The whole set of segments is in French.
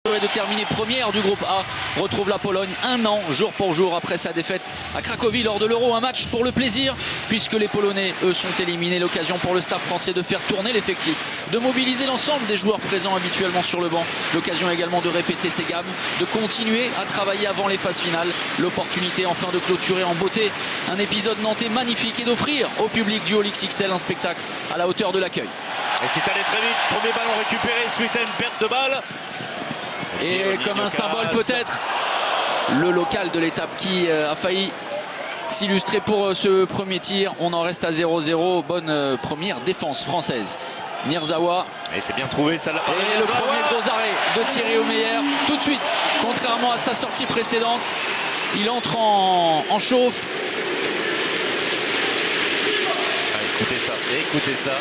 de terminer première du groupe A, retrouve la Pologne un an jour pour jour après sa défaite à Cracovie lors de l'Euro. Un match pour le plaisir puisque les Polonais eux sont éliminés. L'occasion pour le staff français de faire tourner l'effectif, de mobiliser l'ensemble des joueurs présents habituellement sur le banc. L'occasion également de répéter ses gammes, de continuer à travailler avant les phases finales. L'opportunité enfin de clôturer en beauté un épisode nantais magnifique et d'offrir au public du All XXL un spectacle à la hauteur de l'accueil. Et c'est allé très vite, premier ballon récupéré suite à une perte de balle. Et comme un symbole peut-être, le local de l'étape qui a failli s'illustrer pour ce premier tir. On en reste à 0-0. Bonne première défense française. Nirzawa. Et c'est bien trouvé ça. Et le premier gros arrêt de Thierry Omeyer. Tout de suite, contrairement à sa sortie précédente, il entre en chauffe. Ah, écoutez ça.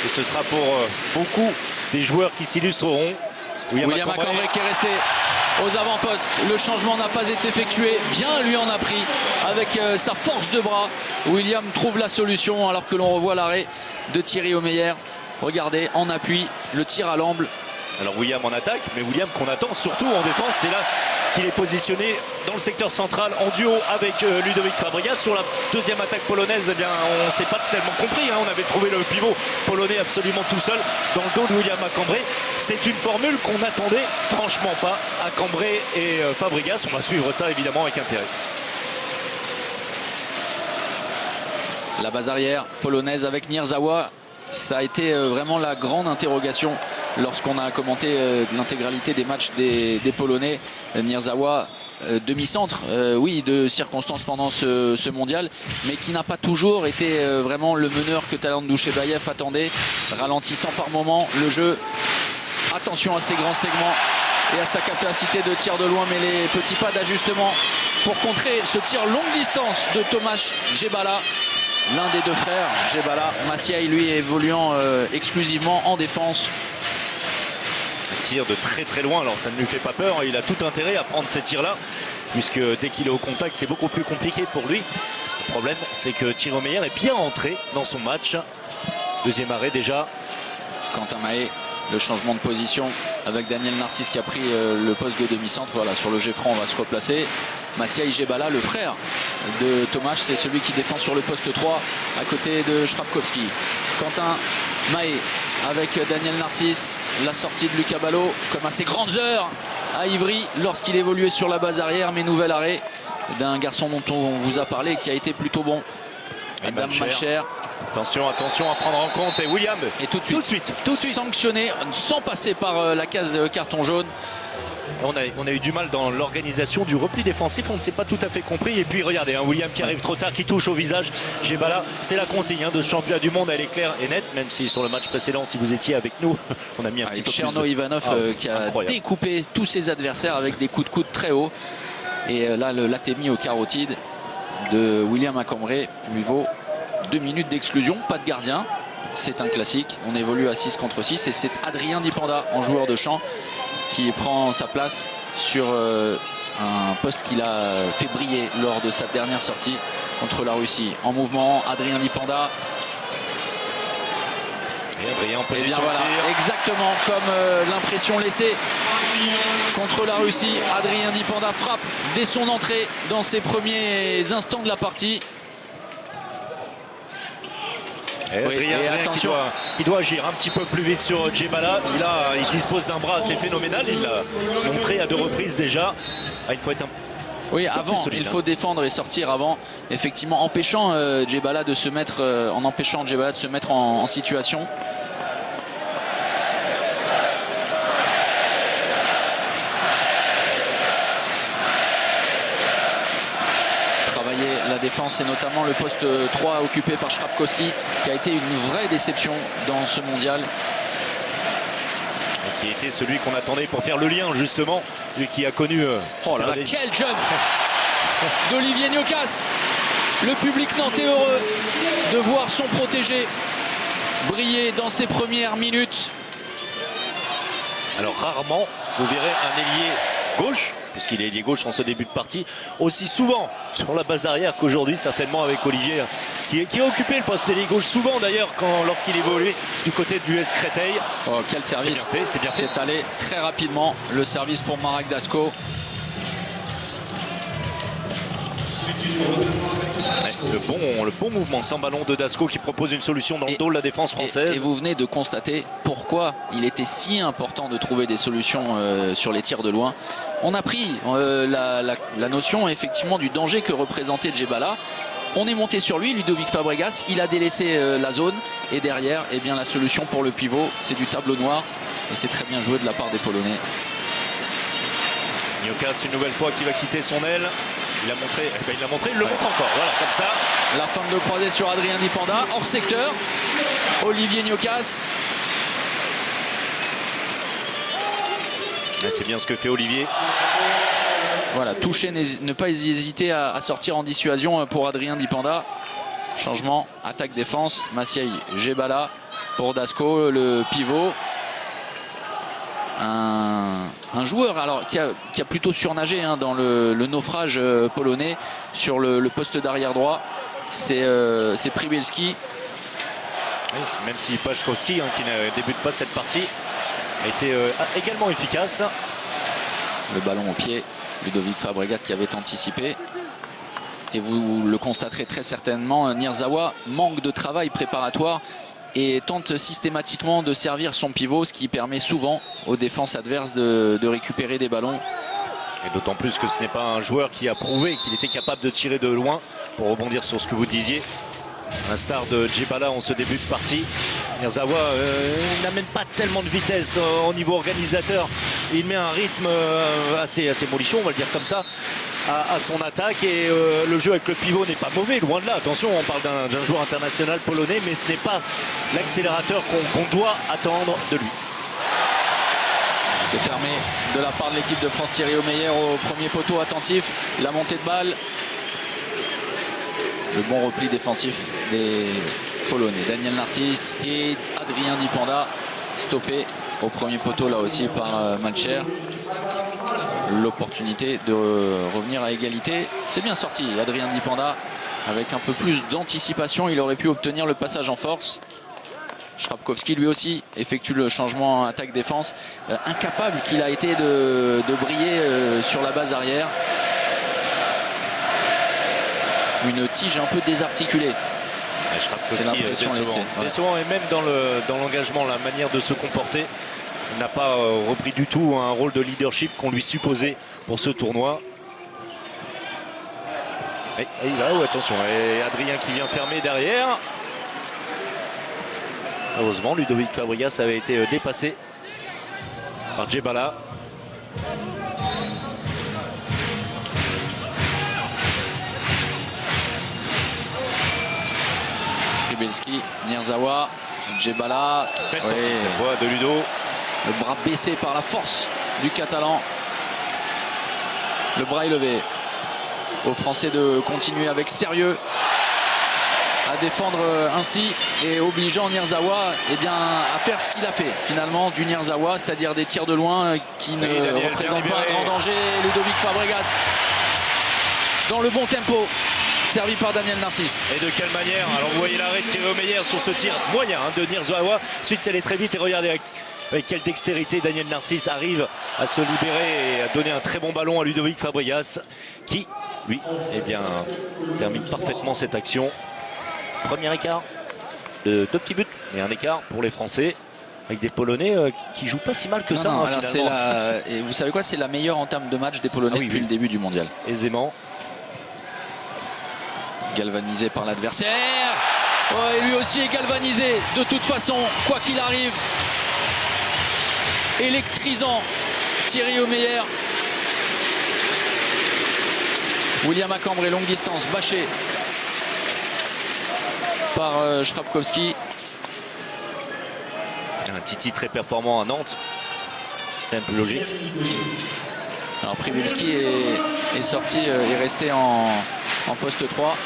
Et ce sera pour beaucoup des joueurs qui s'illustreront. William Macambré qui est resté aux avant-postes. Le changement n'a pas été effectué. Bien lui en a pris avec sa force de bras. William trouve la solution alors que l'on revoit l'arrêt de Thierry Omeyer. Regardez, en appui, le tir à l'amble. Alors William en attaque, mais William qu'on attend surtout en défense. C'est là qu'il est positionné dans le secteur central en duo avec Ludovic Fabregas. Sur la deuxième attaque polonaise, eh bien, on ne s'est pas tellement compris. On avait trouvé le pivot polonais absolument tout seul dans le dos de William Macambré. C'est une formule qu'on n'attendait franchement pas à Cambrai et Fabregas. On va suivre ça évidemment avec intérêt. La base arrière polonaise avec Nirzawa. Ça a été vraiment la grande interrogation lorsqu'on a commenté l'intégralité des matchs des Polonais. Nirzawa, demi-centre, oui, de circonstances pendant ce mondial, mais qui n'a pas toujours été vraiment le meneur que Talant Douchebaïev attendait, ralentissant par moment le jeu. Attention à ses grands segments et à sa capacité de tir de loin, mais les petits pas d'ajustement pour contrer ce tir longue distance de Tomasz Dżebala. L'un des deux frères, Dżebala. Maciej, lui, évoluant exclusivement en défense. Un tir de très loin, alors ça ne lui fait pas peur. Il a tout intérêt à prendre ces tirs-là, puisque dès qu'il est au contact, c'est beaucoup plus compliqué pour lui. Le problème, c'est que Thierry Omeyer est bien entré dans son match. Deuxième arrêt déjà. Quentin Mahé, le changement de position avec Daniel Narcisse qui a pris le poste de demi-centre. Voilà, sur le jet franc, on va se replacer. Maciej Dżebala, le frère de Tomasz, c'est celui qui défend sur le poste 3 à côté de Shrapkowski. Quentin Mahé avec Daniel Narcisse, la sortie de Lucas Ballot comme à ses grandes heures à Ivry lorsqu'il évoluait sur la base arrière, mais nouvel arrêt d'un garçon dont on vous a parlé qui a été plutôt bon. Adam Malcher. Attention à prendre en compte. Et William et tout de suite sanctionné sans passer par la case carton jaune. On a eu du mal dans l'organisation du repli défensif, on ne s'est pas tout à fait compris. Et puis regardez, William qui arrive trop tard, qui touche au visage Dżebala. C'est la consigne de ce championnat du monde, elle est claire et nette. Même si sur le match précédent, si vous étiez avec nous, on a mis un petit peu Cherno plus. Ivanov qui a découpé tous ses adversaires avec des coups de coude très hauts. Et là, le latémi au carotide de William Macambré lui vaut 2 minutes d'exclusion. Pas de gardien, c'est un classique. On évolue à 6 contre 6 et c'est Adrien Dipanda en joueur de champ qui prend sa place sur un poste qu'il a fait briller lors de sa dernière sortie contre la Russie. En mouvement, Adrien Dipanda. Et Adrien en position voilà, exactement comme l'impression laissée contre la Russie. Adrien Dipanda frappe dès son entrée dans ses premiers instants de la partie. Et attention, qui doit agir un petit peu plus vite sur Dżebala. Il dispose d'un bras assez phénoménal. Il l'a montré à 2 reprises déjà. Il faut être oui, avant, solide, il faut défendre et sortir avant, effectivement, empêchant Dżebala de se mettre, en situation. La défense et notamment le poste 3 occupé par Shrapkowski qui a été une vraie déception dans ce mondial. Et qui était celui qu'on attendait pour faire le lien justement, lui qui a connu... oh là là, quel jump d'Olivier Niokas. Le public nantais heureux de voir son protégé briller dans ses premières minutes. Alors rarement, vous verrez un ailier gauche puisqu'il est ailier gauche en ce début de partie, aussi souvent sur la base arrière qu'aujourd'hui, certainement avec Olivier, qui a occupé le poste d'ailier gauche souvent d'ailleurs lorsqu'il évoluait du côté de l'US Créteil. Oh, quel service! C'est bien fait. C'est allé très rapidement, le service pour Marek Dasko. Le bon mouvement sans ballon de Dasko qui propose une solution dans le dos de la défense française. Et vous venez de constater pourquoi il était si important de trouver des solutions sur les tirs de loin. On a pris la notion effectivement du danger que représentait Djebala. On est monté sur lui, Ludovic Fabregas, il a délaissé la zone et derrière, eh bien, la solution pour le pivot, c'est du tableau noir et c'est très bien joué de la part des Polonais. Niokas une nouvelle fois qui va quitter son aile. Il l'a montré, il le montre encore. Voilà, comme ça. La fin de croisée sur Adrien Dipanda, hors secteur. Olivier Niokas. C'est bien ce que fait Olivier. Voilà, toucher, ne pas hésiter à sortir en dissuasion pour Adrien Dipanda. Changement, attaque-défense. Maciej Djebala pour Dasko, le pivot. Un joueur alors, qui a plutôt surnagé dans le naufrage polonais sur le poste d'arrière droit. C'est Przybylski. Oui, même si Paszkowski, qui ne débute pas cette partie, a été également efficace. Le ballon au pied, Ludovic Fabregas qui avait anticipé. Et vous le constaterez très certainement, Nirzawa manque de travail préparatoire et tente systématiquement de servir son pivot, ce qui permet souvent aux défenses adverses de récupérer des ballons. Et d'autant plus que ce n'est pas un joueur qui a prouvé qu'il était capable de tirer de loin, pour rebondir sur ce que vous disiez. À l'instar de Djebala en ce début de partie. Nirzawa n'amène pas tellement de vitesse au niveau organisateur. Il met un rythme assez molichon, on va le dire comme ça, à son attaque. Et le jeu avec le pivot n'est pas mauvais, loin de là. Attention, on parle d'un joueur international polonais, mais ce n'est pas l'accélérateur qu'on doit attendre de lui. C'est fermé de la part de l'équipe de France. Thierry Omeyer au premier poteau attentif. La montée de balle. Le bon repli défensif des Polonais. Daniel Narcisse et Adrien Dipanda stoppé au premier poteau là aussi par Malcher. L'opportunité de revenir à égalité. C'est bien sorti. Adrien Dipanda avec un peu plus d'anticipation. Il aurait pu obtenir le passage en force. Shrapkowski lui aussi effectue le changement attaque-défense. Incapable qu'il a été de briller sur la base arrière. Une tige un peu désarticulée. Shrapkowski décevant, et même dans l'engagement, la manière de se comporter, il n'a pas repris du tout un rôle de leadership qu'on lui supposait pour ce tournoi. Et là, attention, et Adrien qui vient fermer derrière. Heureusement, Ludovic Fabregas avait été dépassé par Djebala. Przybylski, Nirzawa, Djebala. Belle sortie cette fois de Ludo. Le bras baissé par la force du Catalan. Le bras élevé. Aux Français de continuer avec sérieux à défendre ainsi et obligeant Nirzawa à faire ce qu'il a fait finalement du Nirzawa, c'est-à-dire des tirs de loin qui ne représentent pas un grand danger. Ludovic Fabregas dans le bon tempo, servi par Daniel Narcisse. Et de quelle manière? Alors vous voyez l'arrêt de Thierry Omeyer sur ce tir moyen de Nirzawa. Ensuite c'est allé très vite et regardez avec quelle dextérité Daniel Narcisse arrive à se libérer et à donner un très bon ballon à Ludovic Fabregas qui, lui, termine parfaitement cette action. Premier écart de 2 petits buts, mais un écart pour les Français avec des Polonais qui jouent pas si mal que ça. Finalement. Et vous savez quoi, c'est la meilleure entame de match des Polonais depuis le début du mondial. Aisément. Galvanisé par l'adversaire. Et lui aussi est galvanisé de toute façon, quoi qu'il arrive. Électrisant Thierry Omeyer. William Acambre, longue distance, bâché par Shrapkowski. Un Titi très performant à Nantes. C'est un peu logique. Alors Przybylski est sorti, est resté en poste 3.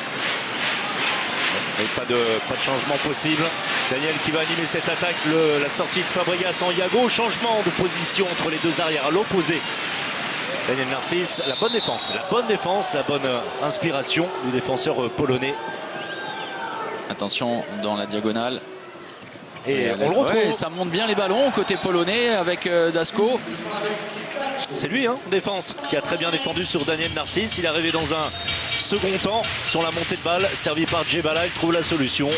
Avec pas de changement possible. Daniel qui va animer cette attaque. La sortie de Fabregas en Iago. Changement de position entre les deux arrières à l'opposé Daniel Narcisse, la bonne défense, la bonne inspiration du défenseur polonais. Attention dans la diagonale. Et on le retrouve. Ouais, ça monte bien les ballons côté polonais avec Dasko. C'est lui, hein, en défense, qui a très bien défendu sur Daniel Narcisse. Il est arrivé dans un second temps sur la montée de balle, servi par Djebala. Il trouve la solution.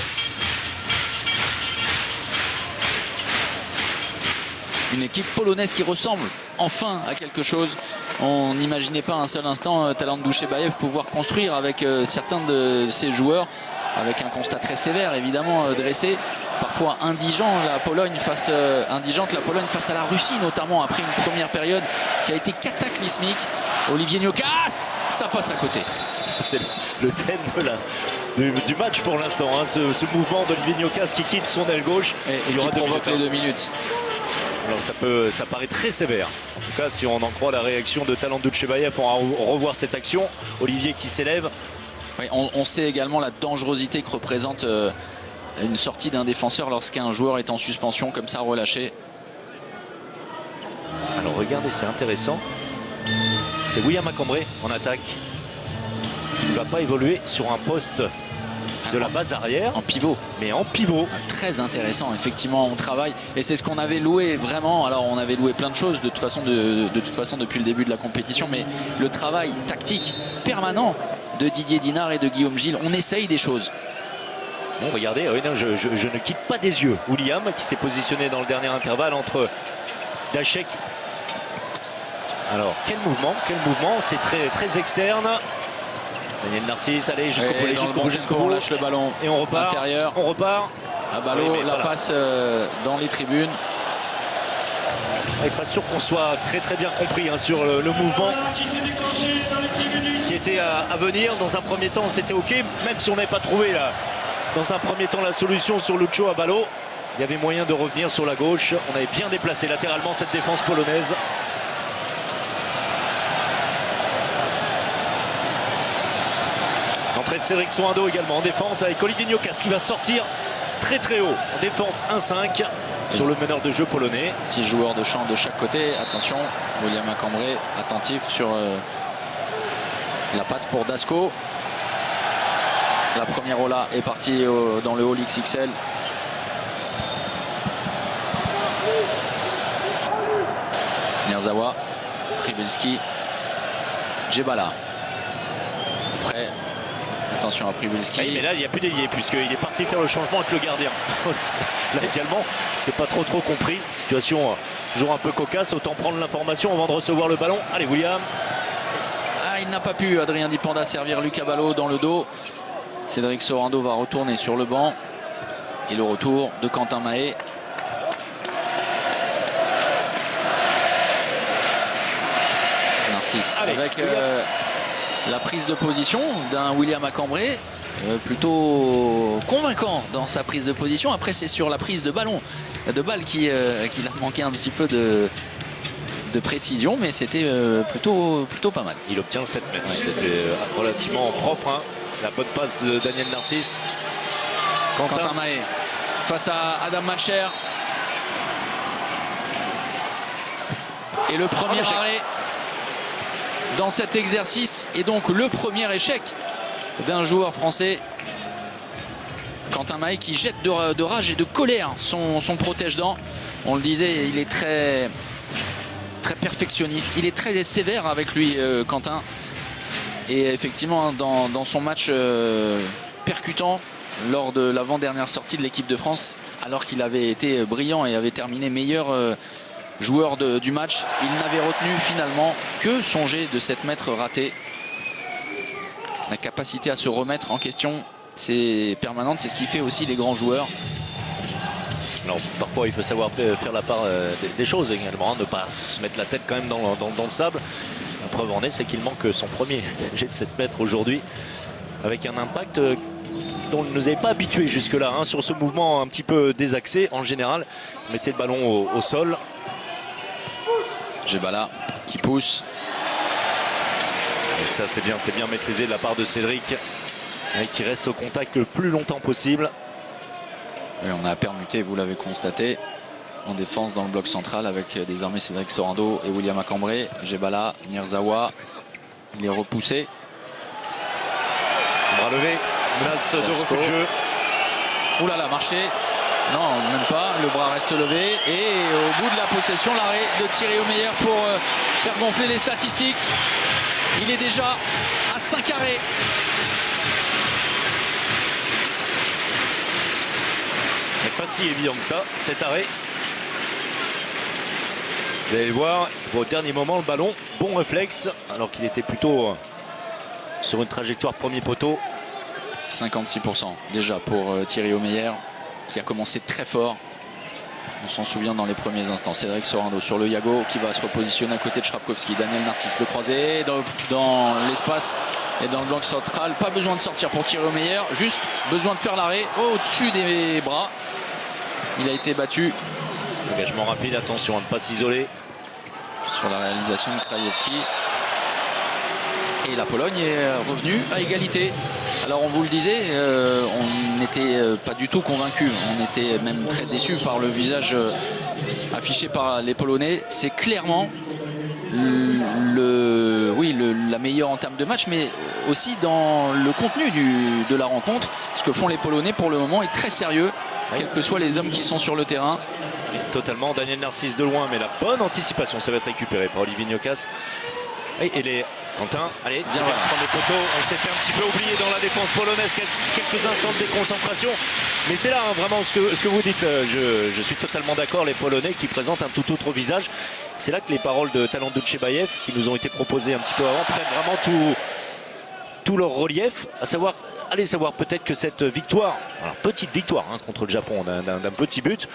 Une équipe polonaise qui ressemble enfin à quelque chose. On n'imaginait pas un seul instant Talandou Chebaev pouvoir construire avec certains de ses joueurs, avec un constat très sévère évidemment dressé, parfois indigente la Pologne face à la Russie, notamment après une première période qui a été cataclysmique. Olivier Gnocas, ça passe à côté. C'est le thème du match pour l'instant, hein, ce mouvement d'Olivier Gnocas qui quitte son aile gauche et qui provoque les 2 minutes. Alors ça paraît très sévère. En tout cas, si on en croit la réaction de Talandou Chebaev, on va revoir cette action. Olivier qui s'élève. Oui, on sait également la dangerosité que représente une sortie d'un défenseur lorsqu'un joueur est en suspension comme ça relâché. Alors regardez, c'est intéressant. C'est William Macambré en attaque. Il ne va pas évoluer sur un poste de la base arrière. En pivot. Mais en pivot. Très intéressant, effectivement, on travaille. Et c'est ce qu'on avait loué vraiment. Alors on avait loué plein de choses de toute façon depuis le début de la compétition. Mais le travail tactique permanent de Didier Dinard et de Guillaume Gilles, on essaye des choses. Bon, regardez, je ne quitte pas des yeux William qui s'est positionné dans le dernier intervalle entre Dachek. Alors quel mouvement, c'est très externe. Daniel Narcisse, allez jusqu'au bout, on lâche le ballon et on repart. Intérieur. On repart. À Ballot, la passe dans les tribunes. Et pas sûr qu'on soit très bien compris hein, sur le mouvement qui était à venir. Dans un premier temps, c'était ok, même si on n'avait pas trouvé dans un premier temps la solution sur Lucho à Ballot. Il y avait moyen de revenir sur la gauche. On avait bien déplacé latéralement cette défense polonaise. L'entrée de Cédric Soindo également en défense avec Olivier Gnocas qui va sortir très haut en défense 1-5 sur le meneur de jeu polonais. 6 joueurs de champ de chaque côté. Attention, William Macambré attentif sur la passe pour Dasko. La première Ola est partie dans le hall XXL. Nierzawa, Przybylski, Djebala. Prêt. Attention à Przybylski. Mais là, il n'y a plus d'ailier puisqu'il est parti faire le changement avec le gardien. Là également, c'est pas trop compris. Situation toujours un peu cocasse. Autant prendre l'information avant de recevoir le ballon. Allez, William. Il n'a pas pu, Adrien Dipanda, servir Lucas Ballot dans le dos. Cédric Sorando va retourner sur le banc. Et le retour de Quentin Mahé. Narcisse. Allez, avec la prise de position d'un William Macambré plutôt convaincant dans sa prise de position. Après, c'est sur la prise de balle qu'il a manqué un petit peu de précision, mais c'était plutôt pas mal. Il obtient 7 mètres. Ouais. C'était relativement propre. Hein. La bonne passe de Daniel Narcisse. Quentin Mahé face à Adam Malcher. Et le premier arrêt dans cet exercice et donc le premier échec d'un joueur français. Quentin Mahé qui jette de rage et de colère son protège-dents. On le disait, il est très perfectionniste, il est très sévère avec lui, Quentin. Et effectivement, dans son match percutant lors de l'avant-dernière sortie de l'équipe de France, alors qu'il avait été brillant et avait terminé meilleur joueur du match, il n'avait retenu finalement que son jet de 7 mètres raté. La capacité à se remettre en question, c'est permanente, c'est ce qui fait aussi les grands joueurs. Alors, parfois il faut savoir faire la part des choses également, hein, ne pas se mettre la tête quand même dans le sable. La preuve en est, c'est qu'il manque son premier jet de 7 mètres aujourd'hui, avec un impact dont il ne nous avait pas habitués jusque-là, hein, sur ce mouvement un petit peu désaxé. En général, mettez le ballon au sol. Djebala qui pousse. Et ça, c'est bien maîtrisé de la part de Cédric, qui reste au contact le plus longtemps possible. Et on a permuté, vous l'avez constaté. en défense dans le bloc central avec désormais Cédric Sorando et William Acambré. Djebala, Nirzawa, il est repoussé. Bras levé, menace de refus de jeu. Ouh là là, marché. Non, même pas. Le bras reste levé. Et au bout de la possession, l'arrêt de Thierry Omeyer pour faire gonfler les statistiques. Il est déjà à 5 arrêts. Mais pas si évident que ça, cet arrêt. Vous allez le voir, au dernier moment, le ballon, bon réflexe, alors qu'il était plutôt sur une trajectoire premier poteau. 56% déjà pour Thierry Omeyer, qui a commencé très fort. On s'en souvient dans les premiers instants. Cédric Sorando sur le Yago qui va se repositionner à côté de Shrapkowski. Daniel Narcisse, le croisé dans l'espace et dans le bloc central. Pas besoin de sortir pour Thierry Omeyer, juste besoin de faire l'arrêt au-dessus des bras. Il a été battu. Engagement rapide, attention à ne pas s'isoler. Sur la réalisation de Krajewski. Et la Pologne est revenue à égalité. Alors on vous le disait, on n'était pas du tout convaincus. On était même très déçus par le visage affiché par les Polonais. C'est clairement la meilleure entame de match, mais aussi dans le contenu de la rencontre. Ce que font les Polonais pour le moment est très sérieux, quels que soient les hommes qui sont sur le terrain. Totalement, Daniel Narcisse de loin, mais la bonne anticipation, ça va être récupéré par Olivier Gnocas. Et les Quentin, allez, c'est bien, prendre le poteau. On s'était un petit peu oublié dans la défense polonaise, quelques instants de déconcentration. Mais c'est là hein, vraiment ce que vous dites. Je suis totalement d'accord, les Polonais qui présentent un tout autre visage. C'est là que les paroles de Talant Dutchebaev, qui nous ont été proposées un petit peu avant, prennent vraiment tout leur relief. À savoir, allez savoir peut-être que cette victoire, alors petite victoire hein, contre le Japon d'un petit but,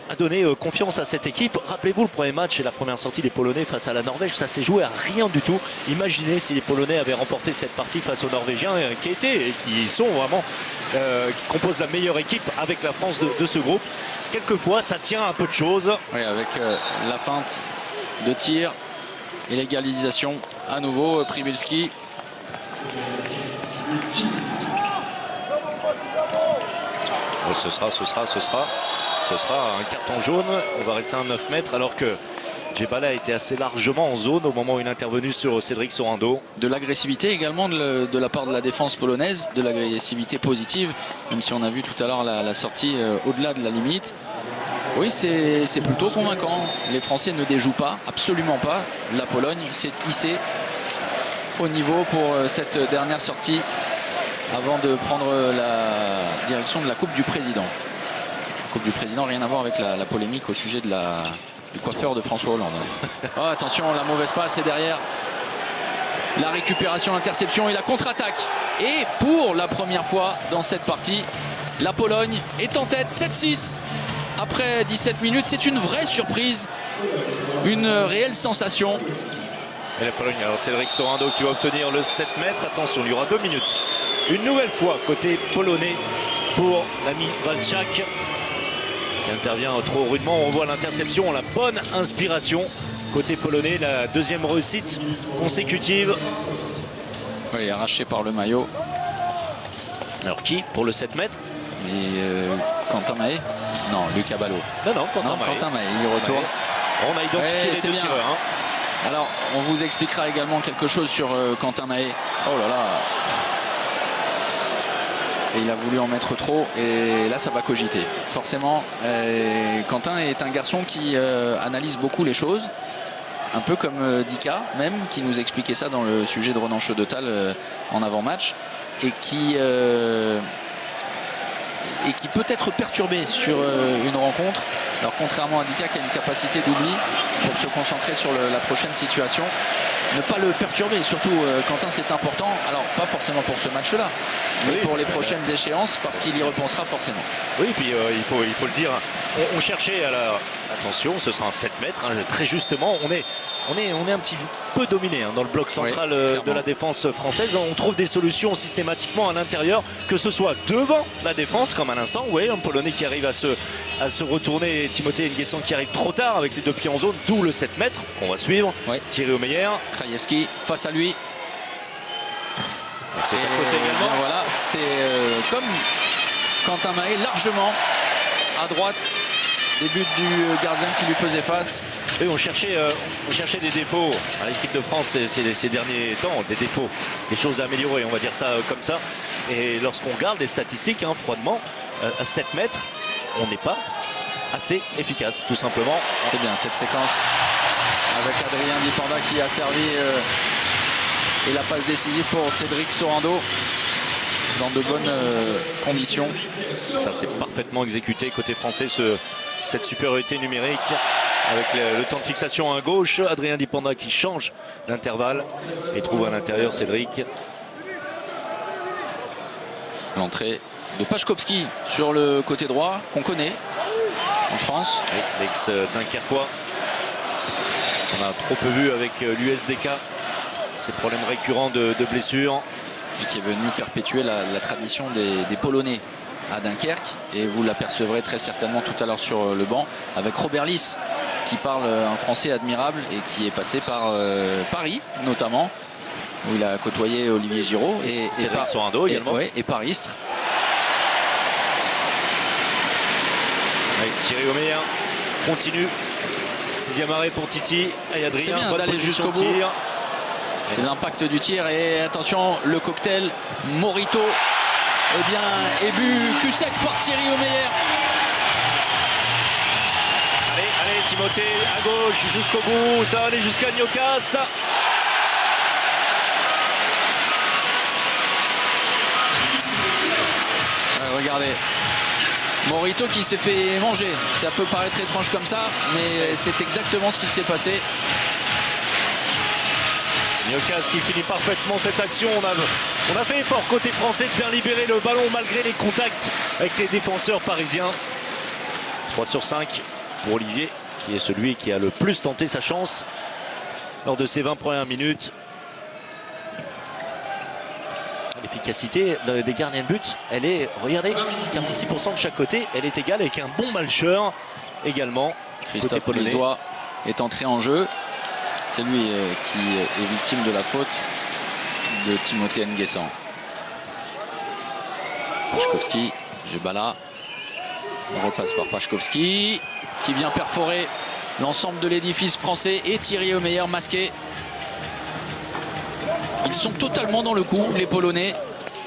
a donné confiance à cette équipe. Rappelez-vous le premier match et la première sortie des Polonais face à la Norvège, ça s'est joué à rien du tout. Imaginez si les Polonais avaient remporté cette partie face aux Norvégiens qui étaient et qui sont vraiment qui composent la meilleure équipe avec la France de ce groupe. Quelquefois ça tient un peu de choses. Oui, avec la feinte de tir et l'égalisation à nouveau Przybylski. Ce sera un carton jaune. On va rester à 9 mètres alors que Djebala était assez largement en zone au moment où il est intervenu sur Cédric Sorando. De l'agressivité également de la part de la défense polonaise, de l'agressivité positive, même si on a vu tout à l'heure la sortie au-delà de la limite. Oui, c'est plutôt convaincant. Les Français ne déjouent pas, absolument pas. La Pologne s'est hissée au niveau pour cette dernière sortie avant de prendre la direction de la Coupe du Président. Coupe du Président, rien à voir avec la polémique au sujet du coiffeur de François Hollande. Oh, attention, la mauvaise passe et derrière la récupération, l'interception et la contre-attaque. Et pour la première fois dans cette partie, la Pologne est en tête 7-6 après 17 minutes. C'est une vraie surprise, une réelle sensation. Et la Pologne, alors Cédric Sorando qui va obtenir le 7 mètres. Attention, il y aura 2 minutes. Une nouvelle fois côté polonais pour l'ami Walczak, qui intervient trop rudement. On voit l'interception, la bonne inspiration côté polonais, la deuxième réussite consécutive. Oui, arraché par le maillot. Alors qui pour le 7 mètres? Quentin Mahé? Non, Lucas Ballot. Non, Quentin Mahé, il y retourne. On a identifié les deux tireurs. Hein. Alors, on vous expliquera également quelque chose sur Quentin Mahé. Oh là là. Et il a voulu en mettre trop et là ça va cogiter forcément. Quentin est un garçon qui analyse beaucoup les choses, un peu comme Dika même, qui nous expliquait ça dans le sujet de Ronan Chaudetal en avant-match, et qui peut être perturbé sur une rencontre. Alors contrairement à Dika qui a une capacité d'oubli pour se concentrer sur la prochaine situation, ne pas le perturber, surtout Quentin, c'est important, alors pas forcément pour ce match là, mais pour les prochaines échéances, parce qu'il y repensera forcément. Oui, puis il faut le dire, on cherchait à la... Attention, ce sera un 7 mètres, hein, très justement, on est un petit peu dominé hein, dans le bloc central de la défense française. On trouve des solutions systématiquement à l'intérieur, que ce soit devant la défense, comme à l'instant, vous voyez, un Polonais qui arrive à se retourner, Timothée Nguessan qui arrive trop tard avec les deux pieds en zone, d'où le 7 mètres qu'on va suivre. Thierry Omeyer. Krajewski face à lui. C'est à côté également. Voilà, c'est comme Quentin Mahé, largement à droite des buts du gardien qui lui faisait face. Et on cherchait des défauts à l'équipe de France ces derniers temps, des défauts, des choses à améliorer, on va dire ça comme ça. Et lorsqu'on regarde les statistiques, froidement, à 7 mètres, on n'est pas assez efficace, tout simplement. C'est bien cette séquence avec Adrien Dipanda qui a servi et la passe décisive pour Cédric Sorando dans de bonnes conditions. Ça c'est parfaitement exécuté côté français, cette supériorité numérique avec le temps de fixation à gauche. Adrien Dipanda qui change d'intervalle et trouve à l'intérieur Cédric. L'entrée de Pachkovski sur le côté droit qu'on connaît en France. L'ex-Dunkerquois. On a trop peu vu avec l'USDK. Ces problèmes récurrents de blessures. Et qui est venu perpétuer la tradition des Polonais à Dunkerque. Et vous l'apercevrez très certainement tout à l'heure sur le banc avec Robert Lys qui parle un français admirable et qui est passé par Paris notamment, où il a côtoyé Olivier Giroud et Sorando également. Et par Istres. Thierry Omeyer continue. 6e arrêt pour Titi. Et Adrien, c'est bien d'aller jusqu'au bout. C'est l'impact du tir. Et attention, le cocktail Morito est bu cul sec par Thierry Omeyer. Allez, Timothée à gauche jusqu'au bout. Ça va aller jusqu'à Nyokas. Regardez. Morito qui s'est fait manger. Ça peut paraître étrange comme ça, mais c'est exactement ce qui s'est passé. Nyokas qui finit parfaitement cette action. On a fait effort côté français de bien libérer le ballon malgré les contacts avec les défenseurs parisiens. 3 sur 5 pour Olivier, qui est celui qui a le plus tenté sa chance lors de ses 20 premières minutes. L'efficacité des gardiens de but, elle est, regardez, 46% de chaque côté, elle est égale avec un bon malcheur également. Christophe Lisois est entré en jeu. C'est lui qui est victime de la faute de Timothée Nguessan. Pachkovski, Gebala. On repasse par Pachkovski qui vient perforer l'ensemble de l'édifice français et Thierry Omeyer masqué. Ils sont totalement dans le coup, les Polonais.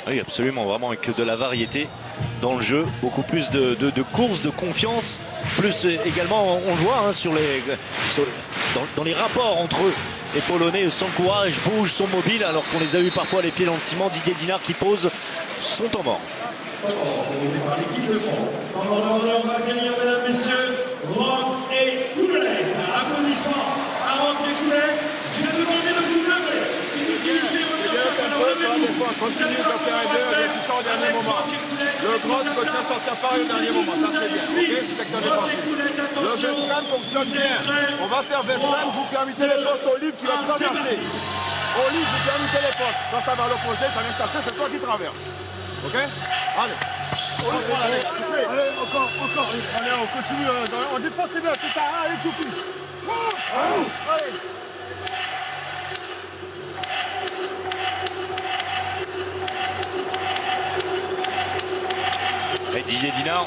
Oui, absolument, vraiment avec de la variété dans le jeu, beaucoup plus de courses, de confiance, plus également, on le voit dans les rapports entre eux. Les Polonais s'encouragent, bougent, sont mobiles, alors qu'on les a eu parfois les pieds dans le ciment. Didier Dinard qui pose son temps mort. L'équipe de France. On va accueillir, mesdames, messieurs, Roch et Goulette. Applaudissements à Roch et Goulette. Je vais vous demander de vous lever et d'utiliser votre top. Alors levez-vous. Continue de passer un 2, tu sors au dernier moment. Le cross continue à sortir par le dernier moment. Ça c'est bien. Roch et Goulette, attention. Le West Ham fonctionne bien. On va faire West Ham, vous permettez les postes. Olive qui va traverser. Olive, vous permettez les postes. Quand ça va l'opposer, ça vient chercher, c'est toi qui traverses. Ok? Allez. Allez, encore. Allez, on continue. En défense, c'est bien, c'est ça. Allez, Tchoupi. Allez. Et Didier Dinard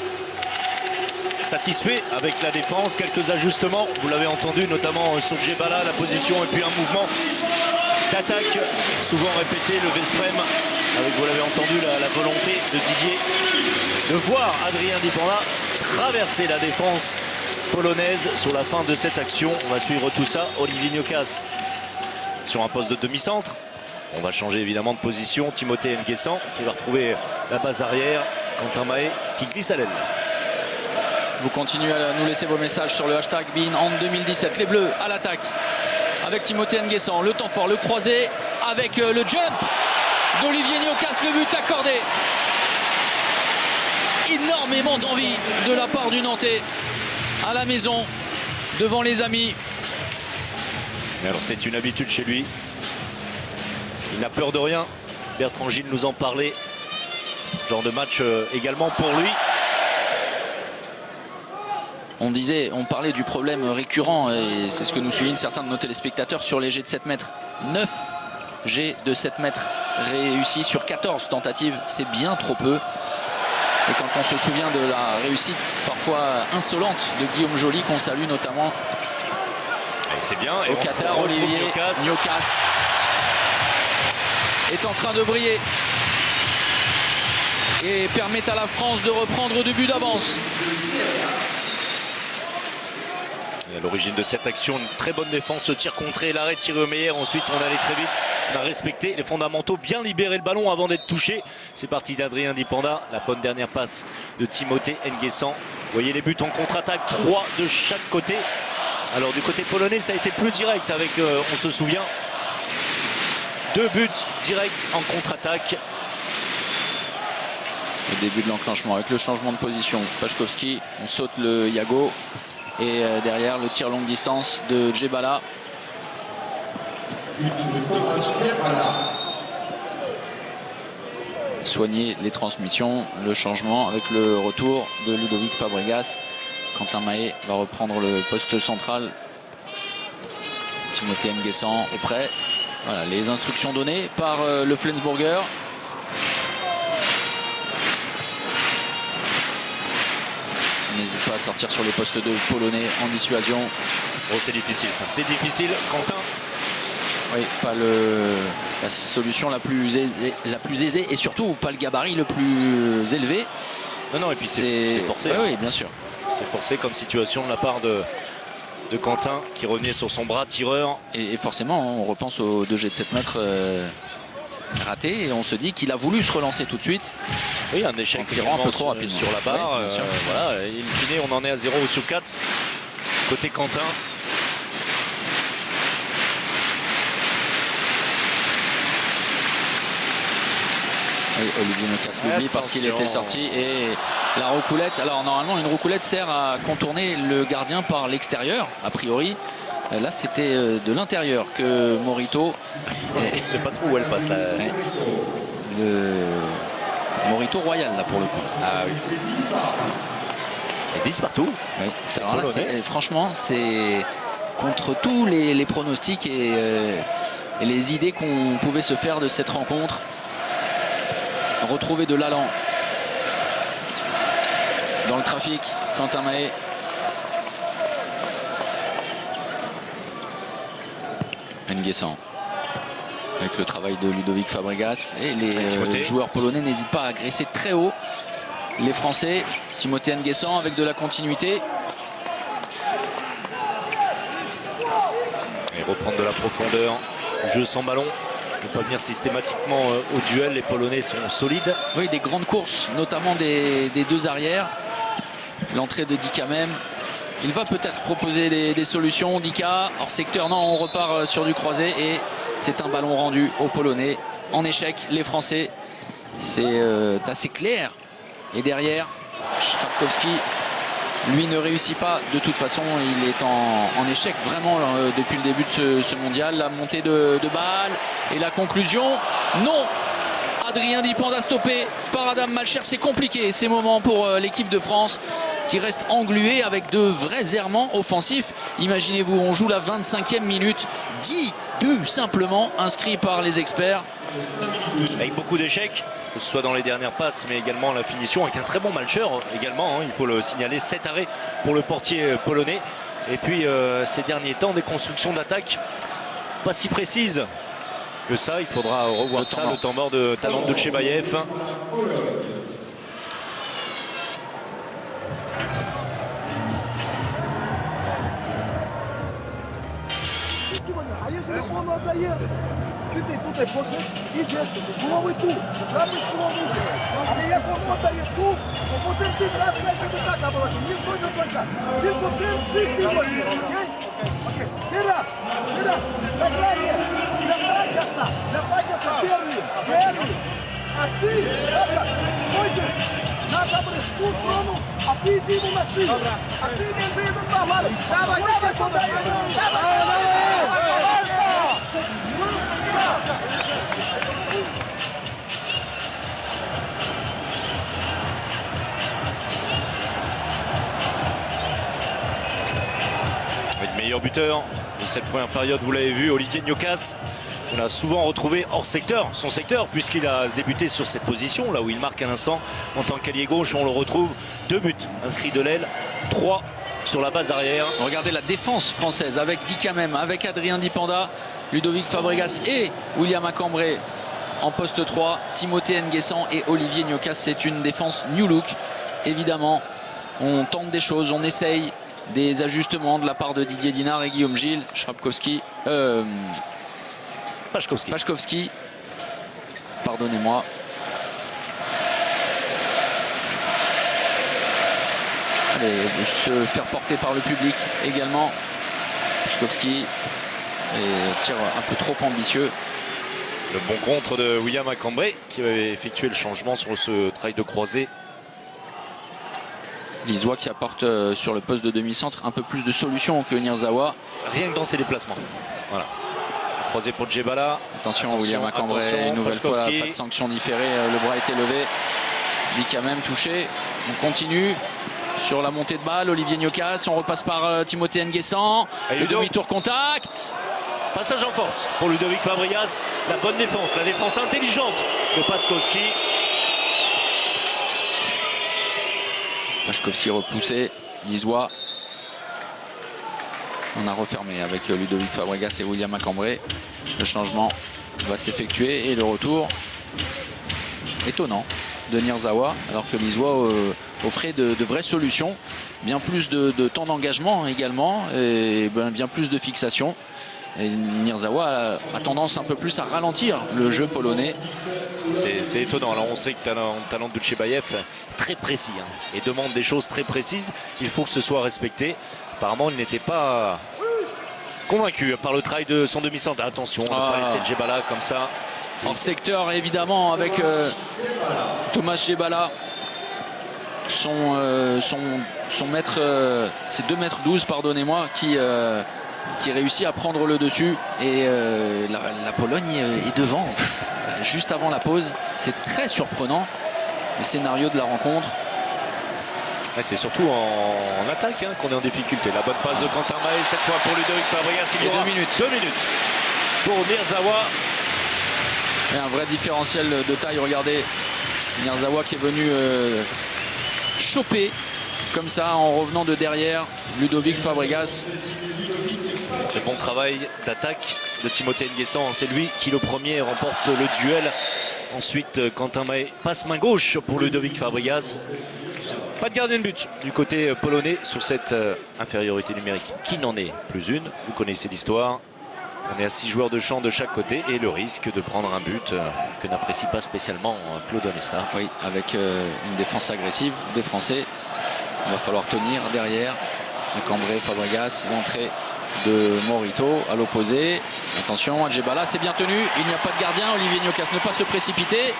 satisfait avec la défense, quelques ajustements, vous l'avez entendu, notamment sur Gebala, la position et puis un mouvement d'attaque souvent répété, le Vesprem, avec, vous l'avez entendu, la volonté de Didier de voir Adrien Dipanda traverser la défense polonaise sur la fin de cette action. On va suivre tout ça. Olivier Nyokas sur un poste de demi-centre. On va changer évidemment de position. Timothée Nguessan qui va retrouver la base arrière. Quentin Mahé qui glisse à l'aile. Vous continuez à nous laisser vos messages sur le hashtag BeInHand 2017. Les Bleus à l'attaque avec Timothée Nguessan. Le temps fort, le croisé avec le jump d'Olivier Nyokas. Le but accordé. Énormément d'envie de la part du Nantais à la maison devant les amis. Mais alors c'est une habitude chez lui. Il n'a peur de rien. Bertrand Gilles nous en parlait. Genre de match également pour lui. On parlait du problème récurrent et c'est ce que nous soulignent certains de nos téléspectateurs sur les jets de 7 mètres. 9 jets de 7 mètres réussis sur 14 tentatives, c'est bien trop peu. Et quand on se souvient de la réussite parfois insolente de Guillaume Joly, qu'on salue notamment c'est bien. au Qatar, Olivier Nyokas est en train de briller et permet à la France de reprendre 2 buts d'avance. À l'origine de cette action, une très bonne défense, tir contré, l'arrêt tiré au meilleur. Ensuite, on allait très vite, on a respecté les fondamentaux, bien libéré le ballon avant d'être touché. C'est parti d'Adrien Dipanda, la bonne dernière passe de Timothée Nguessan. Vous voyez les buts en contre-attaque, 3 de chaque côté. Alors du côté polonais, ça a été plus direct avec, on se souvient, 2 buts directs en contre-attaque. Le début de l'enclenchement avec le changement de position. Paszkowski, on saute le Yago. Et derrière le tir longue distance de Djebala. Soigner les transmissions, le changement avec le retour de Ludovic Fabregas. Quentin Mahé va reprendre le poste central. Timothée Nguessan auprès. Voilà les instructions données par le Flensburger. N'hésite pas à sortir sur les postes de polonais en dissuasion. Oh, c'est difficile ça, c'est difficile, Quentin. Oui, pas la solution la plus aisée et surtout pas le gabarit le plus élevé. Non, et puis c'est forcé. Oui, bien sûr. C'est forcé comme situation de la part de Quentin qui revenait sur son bras tireur. Et forcément, on repense aux 2 jets de 7 mètres ratés et on se dit qu'il a voulu se relancer tout de suite. Oui, un échec en tirant un peu trop rapidement sur la barre. Oui, voilà, in fine, on en est à 0/4 côté Quentin. Oui, Olivier Nyokas l'oublie parce qu'il était sorti. Et la roucoulette, alors normalement une roucoulette sert à contourner le gardien par l'extérieur, a priori. Là c'était de l'intérieur que Morito. Je ne sais pas trop où elle passe là. Ouais. Le Morito royal là pour le coup. Ah oui. Et 10 partout. Oui. Alors là, franchement, c'est contre tous les pronostics et les idées qu'on pouvait se faire de cette rencontre. Retrouver de l'allant dans le trafic. Quentin Mahé. Nguessan. Avec le travail de Ludovic Fabregas. Et les joueurs polonais n'hésitent pas à agresser très haut les Français. Timothée Nguessan avec de la continuité. Et reprendre de la profondeur. Jeu sans ballon. Ne pas venir systématiquement au duel. Les Polonais sont solides. Oui, des grandes courses, notamment des 2 arrières. L'entrée de Dika même. Il va peut-être proposer des solutions. Dika, hors secteur, non, on repart sur du croisé. Et c'est un ballon rendu aux Polonais. En échec, les Français. C'est assez clair. Et derrière, Shrapkowski, lui, ne réussit pas. De toute façon, il est en échec vraiment depuis le début de ce mondial. La montée de balle et la conclusion, non. Adrien Dipanda stoppé par Adam Malcher. C'est compliqué ces moments pour l'équipe de France qui reste engluée avec de vrais errements offensifs. Imaginez-vous, on joue la 25e minute. 10 buts simplement inscrits par les experts. Avec beaucoup d'échecs, que ce soit dans les dernières passes, mais également la finition, avec un très bon Malcher également, hein, il faut le signaler, 7 arrêts pour le portier polonais. Et puis ces derniers temps, des constructions d'attaque pas si précises que ça. Il faudra revoir le temps mort de talent de Tchebayev. Ty tutaj poszedł, idziesz, głowy tu, prawej strony idziesz. Ale jak on podaje tu, to potem ty wracasz, żeby taka była. Nie stój do końca. Tylko ten krzyż ty właśnie, okej? Okej. Teraz, zagranie. Zapłacia pierwszy. A ty, wracasz, pójdziesz na dobry w tą stronę, a ty idzie mu na szyję. A ty między jeden dwa walę. Dawaj, podaję. Le meilleur buteur de cette première période, vous l'avez vu, Olivier Nyokas. On l'a souvent retrouvé hors secteur, son secteur, puisqu'il a débuté sur cette position, là où il marque un instant en tant qu'allié gauche. On le retrouve, 2 buts inscrits de l'aile, 3 sur la base arrière. Regardez la défense française avec Dikamem, avec Adrien Dipanda, Ludovic Fabregas et William Acambré en poste 3, Timothée Nguessan et Olivier Gnocas. C'est une défense new look. Évidemment, on tente des choses, on essaye des ajustements de la part de Didier Dinard et Guillaume Gilles. Paszkowski, pardonnez-moi. Allez, se faire porter par le public également. Paszkowski tire un peu trop ambitieux. Le bon contre de William Acambré qui avait effectué le changement sur ce travail de croisé. Lisois qui apporte sur le poste de demi-centre un peu plus de solutions que Nirzawa. Rien que dans ses déplacements. Voilà. Croisé pour Djebala. Attention William Acambré, une nouvelle fois, pas de sanction différée. Le bras a été levé. Dit quand même touché. On continue sur la montée de balle. Olivier Gnocas, on repasse par Timothée Nguessan. Le demi-tour contact. Passage en force pour Ludovic Fabregas. La bonne défense, la défense intelligente de Paszkowski. Paszkowski repoussé. Lisois. On a refermé avec Ludovic Fabregas et William Acambré. Le changement va s'effectuer et le retour étonnant de Nirzawa, alors que Lisois offrait de vraies solutions. Bien plus de temps d'engagement également et bien plus de fixation. Et Nirzawa a tendance un peu plus à ralentir le jeu polonais. C'est étonnant. Alors on sait que le talent de Tchebayev est très précis et demande des choses très précises. Il faut que ce soit respecté. Apparemment, il n'était pas convaincu par le travail de son demi-centre. Attention, on ne va pas laisser Djebala comme ça. Hors secteur, évidemment, avec Thomas Djebala. Son maître, c'est 2,12 m, pardonnez-moi, qui réussit à prendre le dessus. Et la Pologne est devant, juste avant la pause. C'est très surprenant, le scénario de la rencontre. C'est surtout en attaque qu'on est en difficulté. La bonne passe de Quentin Mahé, cette fois pour Ludovic Fabregas. Il y aura 2 minutes. 2 minutes pour Nirzawa. Et un vrai différentiel de taille. Regardez, Nirzawa qui est venu choper comme ça en revenant de derrière Ludovic Fabregas. Le bon travail d'attaque de Timothée Nguessan. C'est lui qui le premier remporte le duel. Ensuite, Quentin Mahé passe main gauche pour Ludovic Fabregas. Pas de gardien de but du côté polonais sur cette infériorité numérique qui n'en est plus une. Vous connaissez l'histoire. On est à 6 joueurs de champ de chaque côté et le risque de prendre un but que n'apprécie pas spécialement Claude Onesta. Oui, avec une défense agressive des Français. Il va falloir tenir derrière. Acambré, Fabregas, l'entrée de Morito à l'opposé. Attention, Djebala, c'est bien tenu. Il n'y a pas de gardien. Olivier Gnocas ne pas se précipiter.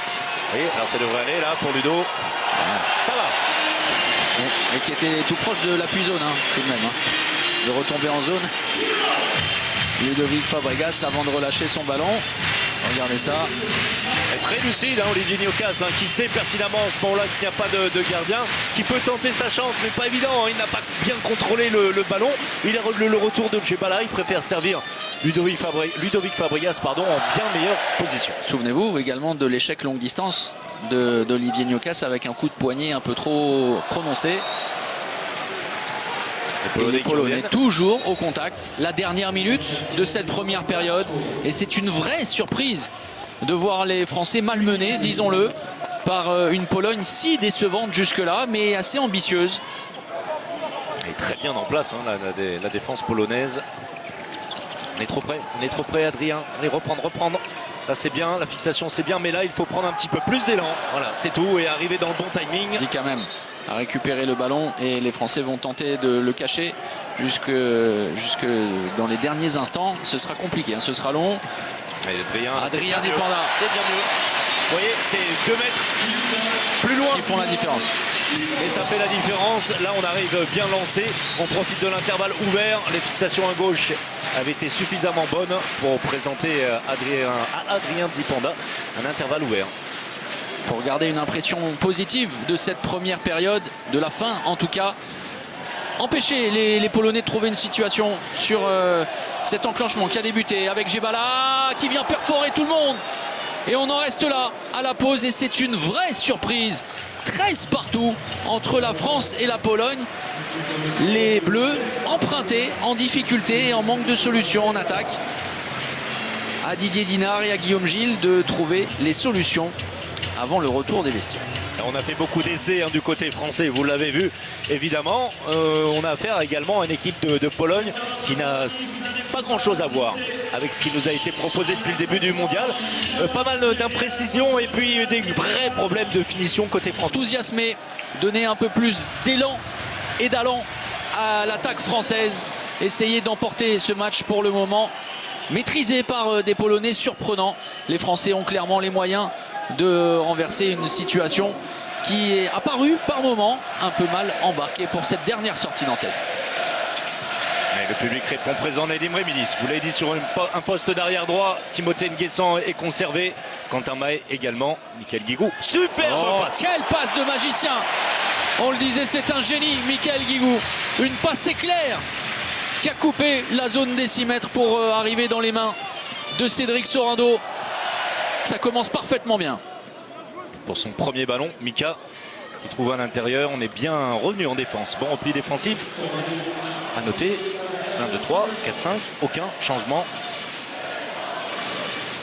Oui, alors ça devrait aller là pour Ludo. Voilà. Ça va. Et qui était tout proche de l'appui-zone, tout de même. De retomber en zone. Ludovic Fabregas avant de relâcher son ballon. Regardez ça. Et très lucide, Olivier Gnocas, qui sait pertinemment à ce moment-là qu'il n'y a pas de gardien, qui peut tenter sa chance, mais pas évident. Il n'a pas bien contrôlé le ballon. Il a le retour de Djebala. Il préfère servir Ludovic Fabregas en bien meilleure position. Souvenez-vous également de l'échec longue distance d'Olivier Gnocas avec un coup de poignet un peu trop prononcé. Les Polonais toujours au contact. La dernière minute de cette première période. Et c'est une vraie surprise de voir les Français malmenés, disons-le, par une Pologne si décevante jusque-là, mais assez ambitieuse. Elle est très bien en place, la défense polonaise. On est trop près, Adrien. Allez, reprendre. Là, c'est bien, la fixation, c'est bien, mais là, il faut prendre un petit peu plus d'élan. Voilà, c'est tout, et arriver dans le bon timing. Dit quand même à récupérer le ballon et les Français vont tenter de le cacher jusque dans les derniers instants. Ce sera compliqué, ce sera long. Adrien Dipanda, c'est bien mieux. Vous voyez, c'est 2 mètres plus loin qui font la différence. Et ça fait la différence. Là, on arrive bien lancé. On profite de l'intervalle ouvert. Les fixations à gauche avaient été suffisamment bonnes pour présenter à Adrien Dipanda un intervalle ouvert. Pour garder une impression positive de cette première période, de la fin en tout cas. Empêcher les Polonais de trouver une situation sur cet enclenchement qui a débuté avec Djebala qui vient perforer tout le monde. Et on en reste là à la pause et c'est une vraie surprise. 13 partout entre la France et la Pologne. Les Bleus empruntés, en difficulté et en manque de solutions en attaque. À Didier Dinard et à Guillaume Gilles de trouver les solutions avant le retour des vestiaires. On a fait beaucoup d'essais du côté français, vous l'avez vu. Évidemment, on a affaire également à une équipe de Pologne qui n'a pas grand-chose à voir avec ce qui nous a été proposé depuis le début du mondial. Pas mal d'imprécisions et puis des vrais problèmes de finition côté français. Enthousiasmé, donner un peu plus d'élan et d'allant à l'attaque française. Essayer d'emporter ce match pour le moment. Maîtrisé par des Polonais surprenants. Les Français ont clairement les moyens de renverser une situation qui est apparue par moments un peu mal embarquée pour cette dernière sortie nantaise. Et le public répond présent. Nedim Remili, vous l'avez dit, sur un poste d'arrière droit. Timothée Nguessan est conservé. Quentin Mahé également. Michael Guigou, superbe passe. Quelle passe de magicien! On le disait, c'est un génie, Michael Guigou. Une passe éclair qui a coupé la zone des 6 mètres pour arriver dans les mains de Cédric Sorando. Ça commence parfaitement bien. Pour son premier ballon, Mika qui trouve à l'intérieur. On est bien revenu en défense. Bon repli défensif. À noter, 1, 2, 3, 4, 5, aucun changement.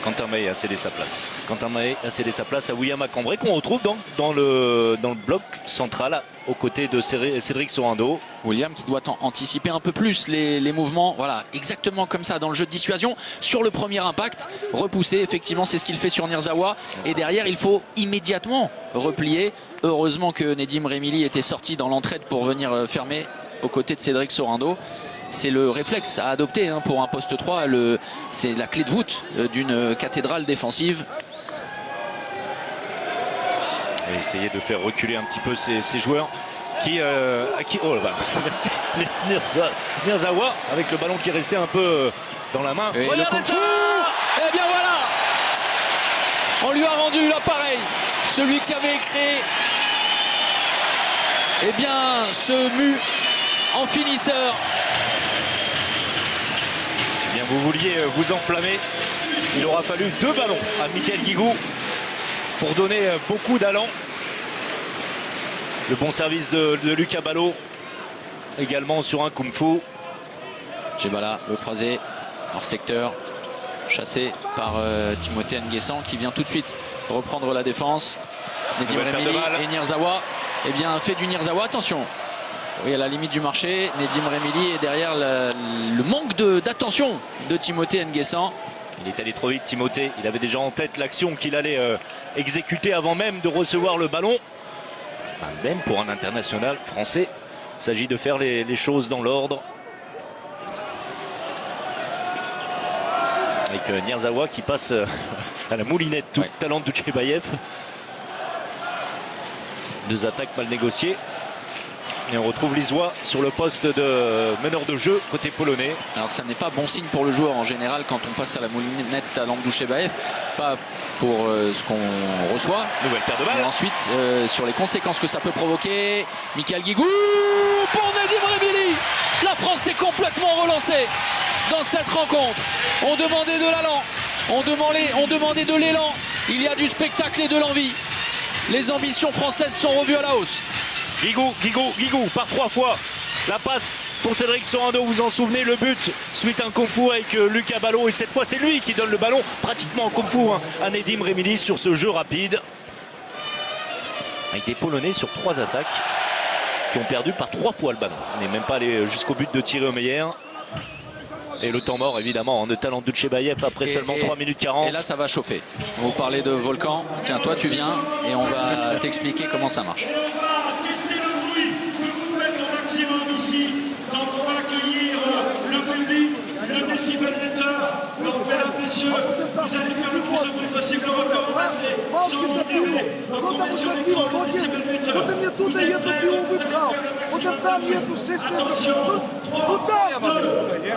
Quentin Mahé a cédé sa place. Quentin Mahé a cédé sa place à William Acambré qu'on retrouve dans le bloc central aux côtés de Cédric Sorando. William qui doit anticiper un peu plus les mouvements, voilà, exactement comme ça dans le jeu de dissuasion. Sur le premier impact, repousser, effectivement c'est ce qu'il fait sur Nirzawa. Et derrière il faut immédiatement replier. Heureusement que Nedim Remili était sorti dans l'entraide pour venir fermer aux côtés de Cédric Sorando. C'est le réflexe à adopter pour un poste 3. C'est la clé de voûte d'une cathédrale défensive. Et essayer de faire reculer un petit peu ces joueurs qui oh là là, merci Nirzawa avec le ballon qui est resté un peu dans la main. Et le coup de fou. Et bien voilà, on lui a rendu l'appareil, celui qui avait créé ce mu en finisseur. Eh bien, vous vouliez vous enflammer, il aura fallu 2 ballons à Michael Guigou pour donner beaucoup d'allant. Le bon service de Lucas Ballot également sur un kung fu. Djebala, le croisé hors secteur, chassé par Timothée Nguessan qui vient tout de suite reprendre la défense. Nedim Remili et Nirzawa. Eh bien, fait du Nirzawa, attention. Oui, à la limite du marché, Nedim Remili est derrière le manque d'attention de Timothée Nguessan. Il est allé trop vite, Timothée. Il avait déjà en tête l'action qu'il allait exécuter avant même de recevoir le ballon. Même pour un international français, il s'agit de faire les choses dans l'ordre. Avec Nirzawa qui passe à la moulinette, tout talent de Djebala. 2 attaques mal négociées. Et on retrouve Lizois sur le poste de meneur de jeu côté polonais. Alors ça n'est pas bon signe pour le joueur en général quand on passe à la moulinette à Landouchebaev. Pas pour ce qu'on reçoit. Nouvelle paire de balles. Et ensuite sur les conséquences que ça peut provoquer. Michael Guigou pour Nedim Remili. La France est complètement relancée dans cette rencontre. On demandait de l'allant. On demandait de l'élan. Il y a du spectacle et de l'envie. Les ambitions françaises sont revues à la hausse. Guigou par 3 fois. La passe pour Cédric Sorando, vous vous en souvenez, le but suite à un kung fu avec Lucas Ballot. Et cette fois, c'est lui qui donne le ballon pratiquement en kung fu à Nedim Remili sur ce jeu rapide. Avec des Polonais sur 3 attaques qui ont perdu par 3 fois le ballon. On n'est même pas allé jusqu'au but de Thierry Omeyer. Et le temps mort évidemment de talent de Djebala après seulement 3 minutes 40. Et là ça va chauffer. Vous parlez de Volcan. Tiens, toi tu viens et on va t'expliquer comment ça marche. Tester le bruit que vous faites au maximum ici. Donc on va accueillir le public, le décibelmetteur. Donc mesdames, messieurs, vous allez faire le plus de bruit possible. Le record en maths, c'est 100 dB. Donc on met sur l'écran le décibelmetteur. Vous êtes prêts? Vous allez faire le maximum. Attention, 3, 2, 1.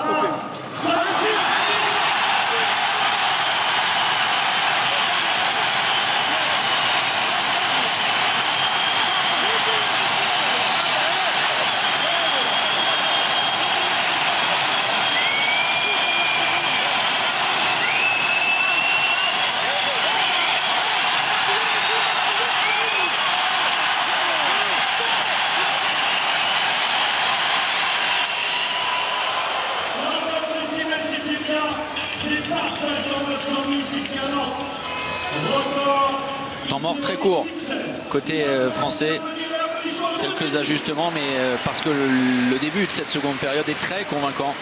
temps mort très court côté français. Quelques ajustements, mais parce que le début de cette seconde période est très convaincant.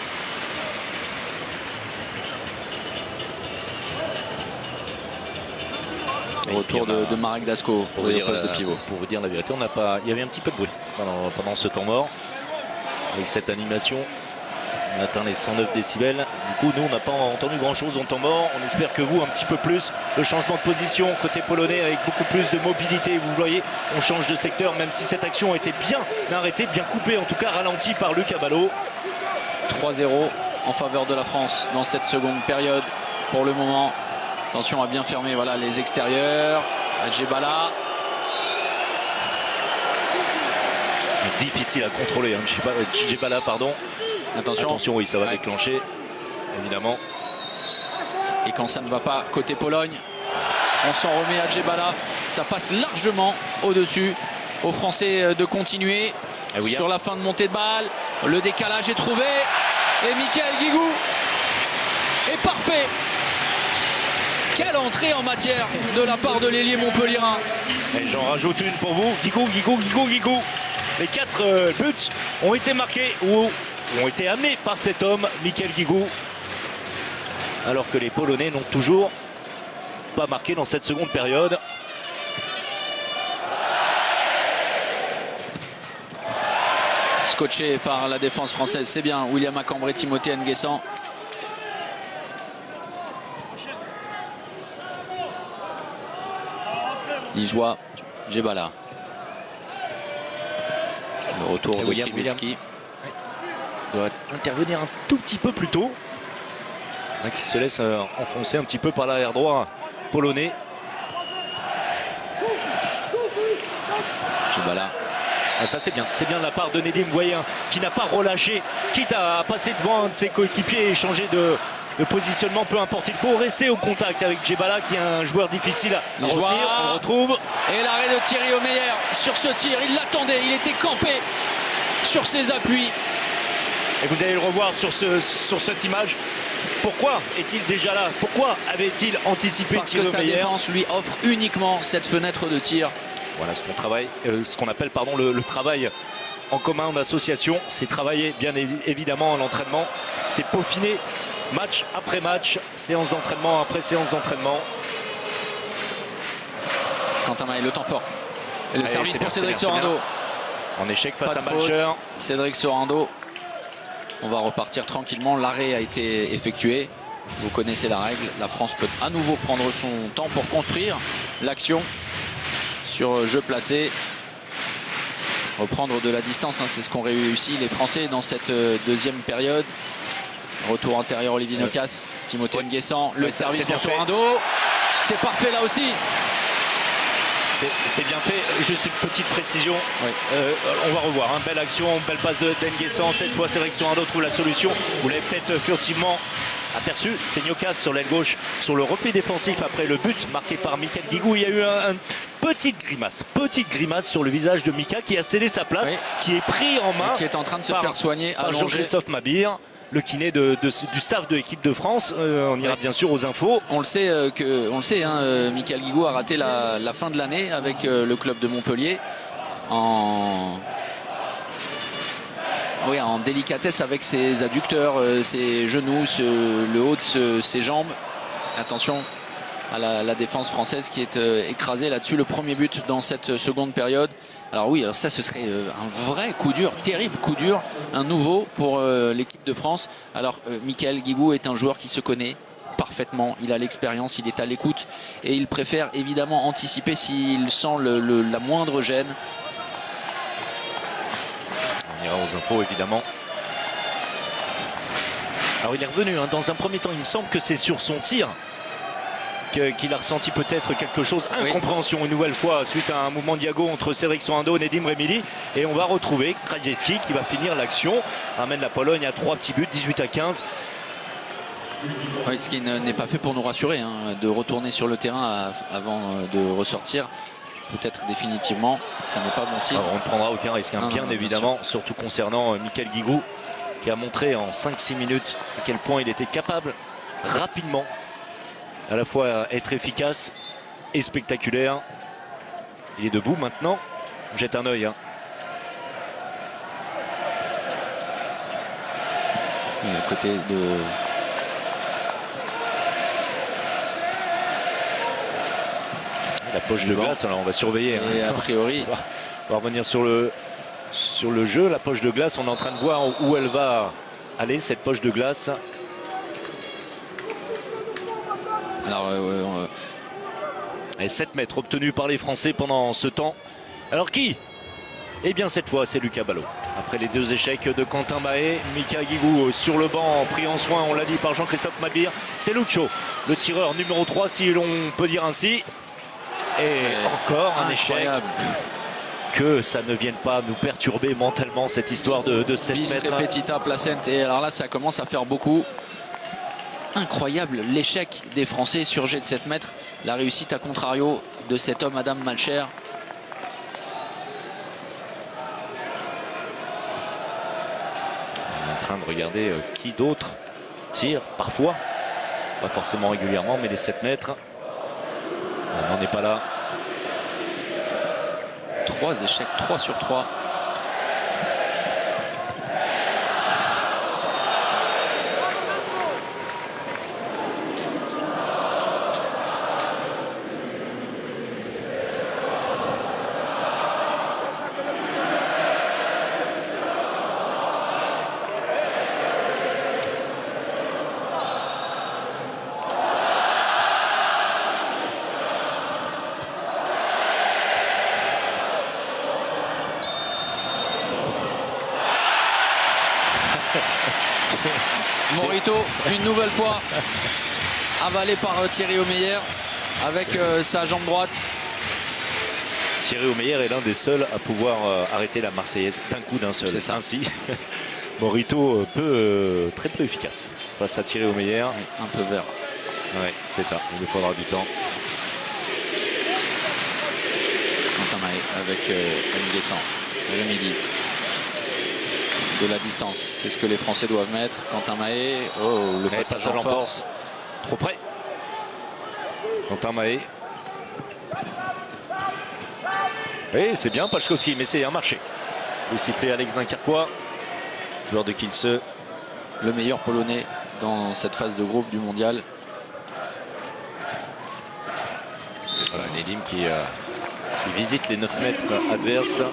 Retour de Marek Dasko pour au poste de pivot. Pour vous dire la vérité, il y avait un petit peu de bruit pendant ce temps mort. Avec cette animation, on atteint les 109 décibels. Du coup, nous, on n'a pas entendu grand-chose en temps mort. On espère que vous, un petit peu plus. Le changement de position côté polonais avec beaucoup plus de mobilité. Vous voyez, on change de secteur, même si cette action a été bien arrêtée, bien coupée, en tout cas ralentie par Luc Abalo. 3-0 en faveur de la France dans cette seconde période. Pour le moment, attention à bien fermer voilà, les extérieurs. Djebala. Difficile à contrôler, hein. Djebala, pardon. Attention, oui, ça va déclencher, évidemment. Et quand ça ne va pas côté Pologne, on s'en remet à Djebala. Ça passe largement au-dessus aux Français de continuer sur la fin de montée de balle. Le décalage est trouvé. Et Michael Guigou est parfait. Quelle entrée en matière de la part de l'ailier montpelliérain. Et j'en rajoute une pour vous. Guigou. Les 4 buts ont été marqués ou ont été amenés par cet homme, Michael Guigou. Alors que les Polonais n'ont toujours pas marqué dans cette seconde période. Scotché par la défense française, c'est bien. William Acambre et Timothée Nguessan. Lijoie, Djebala. Le retour de Krivitsky. Doit intervenir un tout petit peu plus tôt. Qui se laisse enfoncer un petit peu par l'arrière droit polonais. Djebala. Ah, ça c'est bien de la part de Nedim, vous voyez, qui n'a pas relâché, quitte à passer devant un de ses coéquipiers et changer de positionnement, peu importe. Il faut rester au contact avec Djebala, qui est un joueur difficile à retenir. On le retrouve. Et l'arrêt de Thierry Omeyer sur ce tir, il l'attendait, il était campé sur ses appuis. Et vous allez le revoir sur cette image. Pourquoi est-il déjà là? Pourquoi avait-il anticipé Thierry Omeyer? Parce que sa défense lui offre uniquement cette fenêtre de tir. Voilà ce qu'on appelle le travail en commun, en association. C'est travailler bien évidemment à l'entraînement. C'est peaufiner match après match, séance d'entraînement après séance d'entraînement. Quentin Maille, le temps fort. Et le service pour Cédric Sorando. En échec face à Malcher. Malcher. Cédric Sorando. On va repartir tranquillement. L'arrêt a été effectué. Vous connaissez la règle. La France peut à nouveau prendre son temps pour construire l'action sur jeu placé. Reprendre de la distance, hein, c'est ce qu'ont réussi les Français dans cette deuxième période. Retour intérieur Olivier Nocas, Timothée Nguessan, le service pour Sorando. C'est parfait là aussi. C'est bien fait. Juste une petite précision. Oui. On va revoir. Hein. Belle action, belle passe de Nguessan. Cette fois, Cédric Sorando trouve la solution. Vous l'avez peut-être furtivement aperçu. C'est Nocas sur l'aile gauche, sur le repli défensif après le but marqué par Michael Guigou. Il y a eu une petite grimace sur le visage de Mika, qui a cédé sa place, qui est pris en main, qui est en train de se faire soigner par Jean-Christophe Mabir, le kiné du staff de l'équipe de France. On ira bien sûr aux infos. On le sait, hein, Michael Guigou a raté la fin de l'année avec le club de Montpellier en délicatesse avec ses adducteurs, ses genoux, le haut de ses jambes. Attention à la défense française qui est écrasée là-dessus. Le premier but dans cette seconde période. Alors oui, ça ce serait un vrai coup dur, terrible coup dur, un nouveau pour l'équipe de France. Alors Michael Guigou est un joueur qui se connaît parfaitement, il a l'expérience, il est à l'écoute et il préfère évidemment anticiper s'il sent la moindre gêne. On ira aux infos évidemment. Alors il est revenu, hein. Dans un premier temps, il me semble que c'est sur son tir qu'il a ressenti peut-être quelque chose, incompréhension une nouvelle fois suite à un mouvement diago entre Cédric Sorando et Nedim Remili, et on va retrouver Krajewski qui va finir l'action, ramène la Pologne à 3 petits buts, 18-15. Oui, ce qui n'est pas fait pour nous rassurer, hein, de retourner sur le terrain avant de ressortir, peut-être définitivement, ça n'est pas bon signe. Alors, on ne prendra aucun risque, hein, bien évidemment, surtout concernant Michael Guigou, qui a montré en 5-6 minutes à quel point il était capable rapidement à la fois être efficace et spectaculaire. Il est debout maintenant. Jette un œil. Hein. Et à côté de... La poche de glace, alors on va surveiller. Et hein. a priori... On va revenir sur le jeu. La poche de glace, on est en train de voir où elle va aller, cette poche de glace. Alors, Et 7 mètres obtenus par les Français pendant ce temps. Alors qui? Eh bien cette fois c'est Lucas Ballot. Après les 2 échecs de Quentin Mahé, Mika Guigou sur le banc, pris en soin, on l'a dit par Jean-Christophe Mabir. C'est Lucho, le tireur numéro 3 si l'on peut dire ainsi. Et encore un échec. Que ça ne vienne pas nous perturber mentalement cette histoire de 7 bis mètres. repetita placente. Et alors là ça commence à faire beaucoup. Incroyable l'échec des Français sur jet de 7 mètres. La réussite à contrario de cet homme Adam Malcher. On est en train de regarder qui d'autre tire parfois. Pas forcément régulièrement, mais les 7 mètres. On n'en est pas là. 3 échecs, 3 sur 3. Morito, une nouvelle fois, avalé par Thierry Omeyer avec sa jambe droite. Thierry Omeyer est l'un des seuls à pouvoir arrêter la Marseillaise d'un coup d'un seul. C'est ça. Ainsi, Morito très peu efficace face à Thierry Omeyer. Un peu vert. Ouais, c'est ça, il lui faudra du temps. Quentin Mahé avec Nguessan. Rémidi. De la distance, c'est ce que les Français doivent mettre. Quentin Mahé, oh, le passage en force. Trop près. Quentin Mahé. Et c'est bien Pachkowski, mais c'est un marché. Le sifflet Alex Dunkerquois, joueur de Kielce. Le meilleur Polonais dans cette phase de groupe du mondial. Voilà, Nedim qui visite les 9 mètres adverses.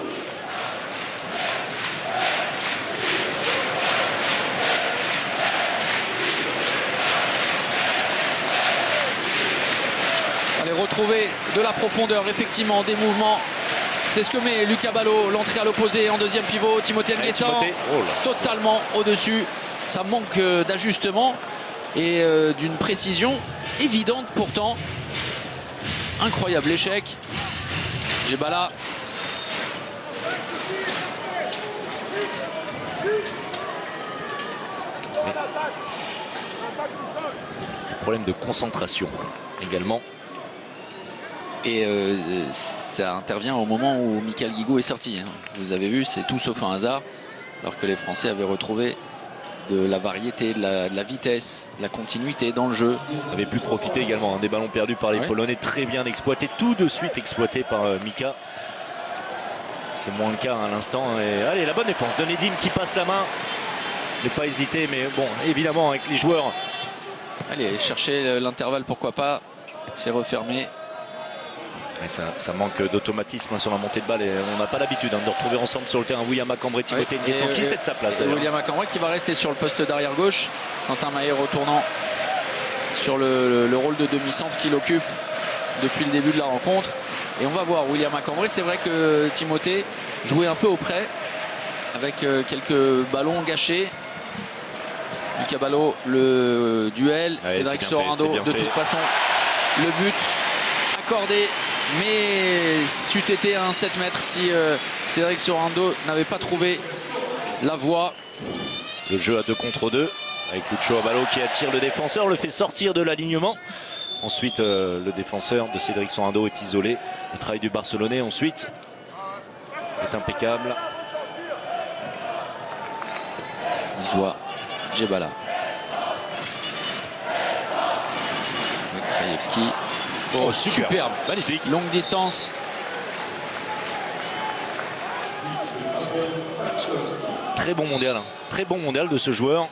Retrouver de la profondeur, effectivement, des mouvements. C'est ce que met Lucas Ballot, l'entrée à l'opposé en deuxième pivot. Timothée Nguessan, totalement au-dessus. Ça manque d'ajustement et d'une précision évidente pourtant. Incroyable échec. Djebala. Problème de concentration également. Et ça intervient au moment où Michael Guigou est sorti. Hein. Vous avez vu, c'est tout sauf un hasard. Alors que les Français avaient retrouvé de la variété, de la vitesse, de la continuité dans le jeu. On avait pu profiter également des ballons perdus par les Polonais, très bien exploités, tout de suite exploités par Mika. C'est moins le cas à l'instant. Allez, la bonne défense de Nedim qui passe la main. Ne pas hésiter, mais bon, évidemment, avec les joueurs. Allez, chercher l'intervalle, pourquoi pas. C'est refermé. Et ça manque d'automatisme sur la montée de balle et on n'a pas l'habitude de retrouver ensemble sur le terrain William Macambray, Timothée Nguessan qui cède sa place. William Macambray qui va rester sur le poste d'arrière gauche. Quentin Mahé retournant sur le rôle de demi-centre qu'il occupe depuis le début de la rencontre. Et on va voir William Macambray. C'est vrai que Timothée jouait un peu auprès avec quelques ballons gâchés. Lucas Ballot, le duel. Cédric Sorando, de toute façon, le but accordé. Mais c'eût été un 7 mètres si Cédric Sorando n'avait pas trouvé la voie. Le jeu à 2 contre 2 avec Lucho Abalo qui attire le défenseur, le fait sortir de l'alignement. Ensuite, le défenseur de Cédric Sorando est isolé. Le travail du Barcelonais ensuite est impeccable. Izoa, Djebala. Avec Krajewski. Oh, superbe. Magnifique. Longue distance. Très bon mondial, hein. Très bon mondial de ce joueur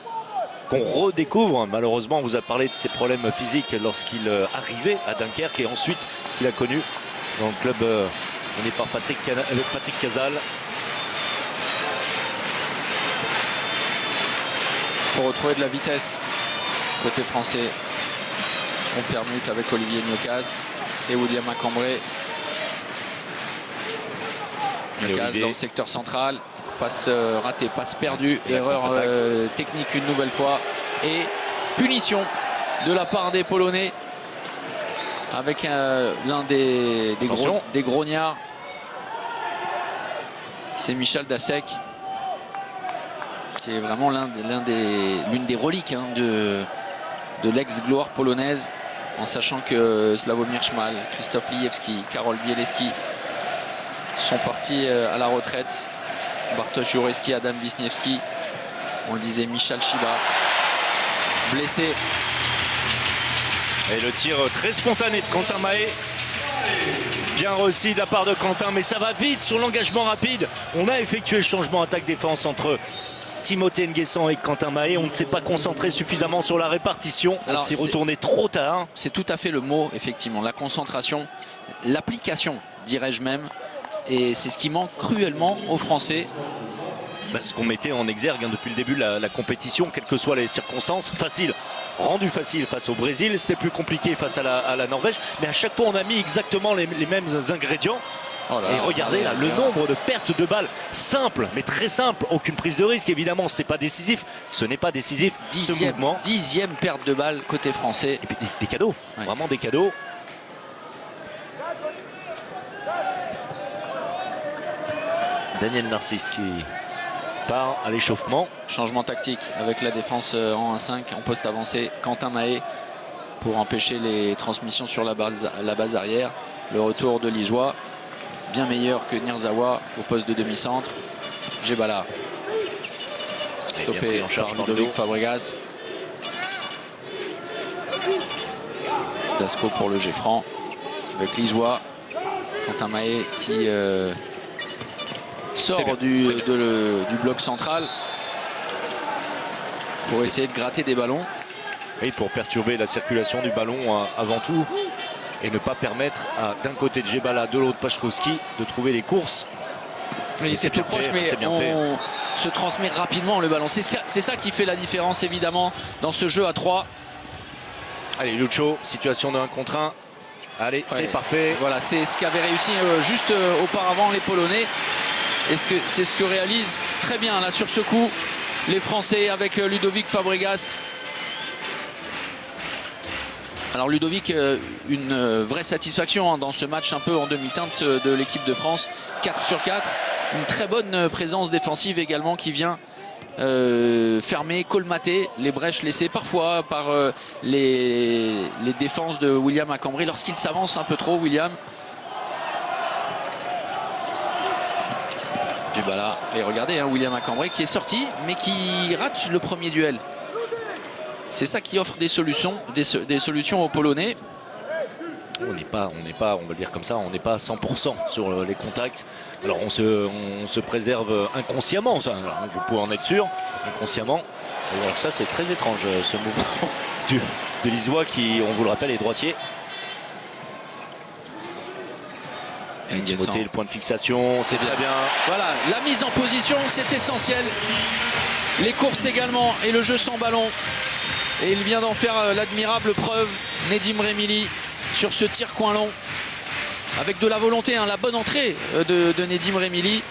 qu'on redécouvre. Malheureusement, on vous a parlé de ses problèmes physiques lorsqu'il arrivait à Dunkerque et ensuite qu'il a connu dans le club mené par Patrick Casal. Il faut retrouver de la vitesse côté français. On permute avec Olivier Gnocas et William Macambré. Gnocas dans le secteur central. Passe ratée, passe perdue, erreur technique une nouvelle fois et punition de la part des Polonais avec l'un des grognards. C'est Michal Dasek qui est vraiment l'une des reliques hein, de l'ex-gloire polonaise, en sachant que Sławomir Szmal, Krzysztof Lijewski, Karol Bieleski sont partis à la retraite. Bartosz Jurecki, Adam Wisniewski, on le disait, Michal Chiba, blessé. Et le tir très spontané de Quentin Mahé. Bien réussi de la part de Quentin, mais ça va vite sur l'engagement rapide. On a effectué le changement attaque-défense entre Timothée Nguessan et Quentin Mahé. On ne s'est pas concentré suffisamment sur la répartition. On s'est retourné trop tard. C'est tout à fait le mot, effectivement. La concentration, l'application, dirais-je même. Et c'est ce qui manque cruellement aux Français. Ce qu'on mettait en exergue hein, depuis le début de la compétition, quelles que soient les circonstances. Facile, rendu facile face au Brésil. C'était plus compliqué face à la Norvège. Mais à chaque fois, on a mis exactement les mêmes ingrédients. Oh là, et regardez là, le nombre de pertes de balles simples, mais très simples. Aucune prise de risque, évidemment. C'est pas décisif. Ce n'est pas décisif. Ce mouvement. 10e perte de balles côté français. Et puis des cadeaux. Ouais. Vraiment des cadeaux. Daniel Narcisse qui part à l'échauffement. Changement tactique avec la défense en 1-5 en poste avancé. Quentin Mahé pour empêcher les transmissions sur la base arrière. Le retour de Lijois, bien meilleur que Nirzawa au poste de demi-centre. Djebala stoppé par Ludovic Fabregas. Dasco pour le jet franc avec Lijois. Quentin Mahé qui sort du bloc central pour essayer de gratter des ballons. Et pour perturber la circulation du ballon avant tout et ne pas permettre d'un côté de Djebala, de l'autre Paszkowski de trouver les courses. Oui, c'est tout proche, mais on se transmet rapidement le ballon. C'est ça qui fait la différence évidemment dans ce jeu à 3. Allez, Lucho, situation de 1 contre 1. Allez, ouais, c'est parfait. Voilà, c'est ce qu'avaient réussi juste auparavant les Polonais. Et c'est ce que réalisent très bien là sur ce coup les Français avec Ludovic Fabregas. Alors Ludovic, une vraie satisfaction hein, dans ce match un peu en demi-teinte de l'équipe de France. 4 sur 4. Une très bonne présence défensive également qui vient fermer, colmater les brèches laissées parfois par les défenses de William Macambré lorsqu'il s'avance un peu trop, William. Djebala. Et regardez hein, William Macambré qui est sorti mais qui rate le premier duel. C'est ça qui offre des solutions aux Polonais. On n'est pas, on va le dire comme ça, on n'est pas à 100% sur les contacts. Alors on se préserve inconsciemment, ça, alors, vous pouvez en être sûr, inconsciemment. Et alors ça c'est très étrange ce mouvement de Lijois qui, on vous le rappelle, est droitier. Et Timothée, le point de fixation, c'est très bien. Voilà, la mise en position, c'est essentiel. Les courses également et le jeu sans ballon. Et il vient d'en faire l'admirable preuve, Nedim Remili, sur ce tir coin long. Avec de la volonté, hein, la bonne entrée de Nedim Remili.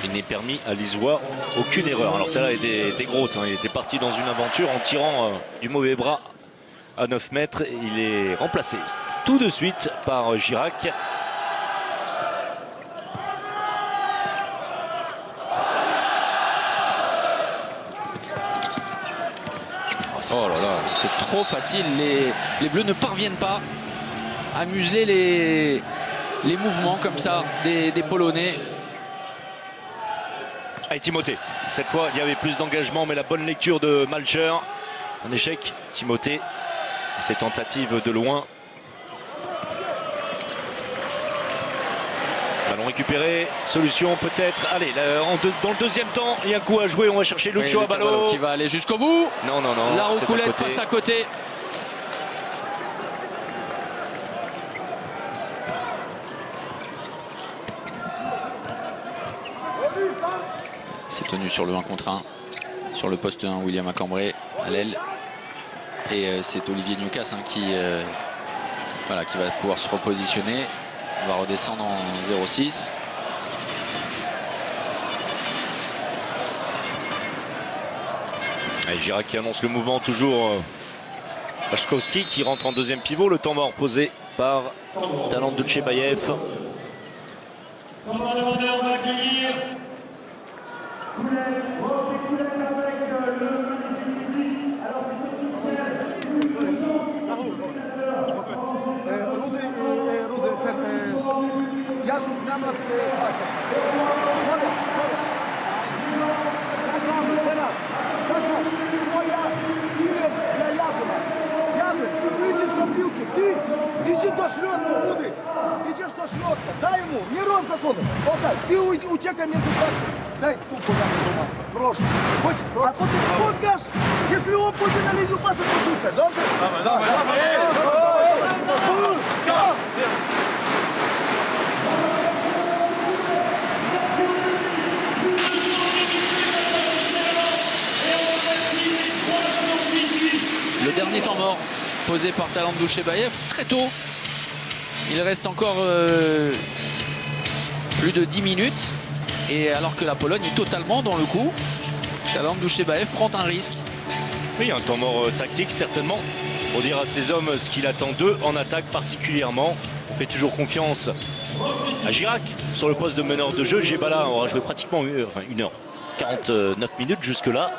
Il n'est permis à Lijois aucune erreur. Alors celle-là était grosse, hein. Il était parti dans une aventure en tirant du mauvais bras à 9 mètres. Il est remplacé tout de suite par Girac. Oh là là, c'est trop facile. Les Bleus ne parviennent pas à museler les mouvements comme ça des Polonais. Allez, Timothée. Cette fois, il y avait plus d'engagement, mais la bonne lecture de Malcher. Un échec, Timothée. Ces tentatives de loin. Ballon récupéré, solution peut-être. Allez, dans le deuxième temps, il y a un coup à jouer. On va chercher Lucio Abalo qui va aller jusqu'au bout. Non. La roucoulette passe à côté. C'est tenu sur le 1 contre 1. Sur le poste 1, William Macambré à l'aile. Et c'est Olivier Niocas qui va pouvoir se repositionner. On va redescendre en 0-6. Girac qui annonce le mouvement, toujours Pachkowski qui rentre en deuxième pivot. Le temps mort posé par Talant Duchebaev. On va demander, on va accueillir Ja sam znam vas svača. Sad teraz, sad naš, moja skinem na Jažema. Jažem, ti iđeš na pilke, ti iđi do šljotka, budi. Iđeš do šljotka, daj mu, не ров за слоном. Окей, ти учекай между такси. Дай ту погано дома, прошу. Хоч, а потім покаж, если он пойде на линию паса, пошуться, добре? Давай. Le dernier temps mort posé par Talant Duchebaev très tôt. Il reste encore plus de 10 minutes. Et alors que la Pologne est totalement dans le coup, Talant Duchebaev prend un risque. Oui, un temps mort tactique certainement. Pour dire à ses hommes ce qu'il attend d'eux en attaque particulièrement. On fait toujours confiance à Girac sur le poste de meneur de jeu. Djebala aura joué pratiquement 1h49 minutes jusque-là.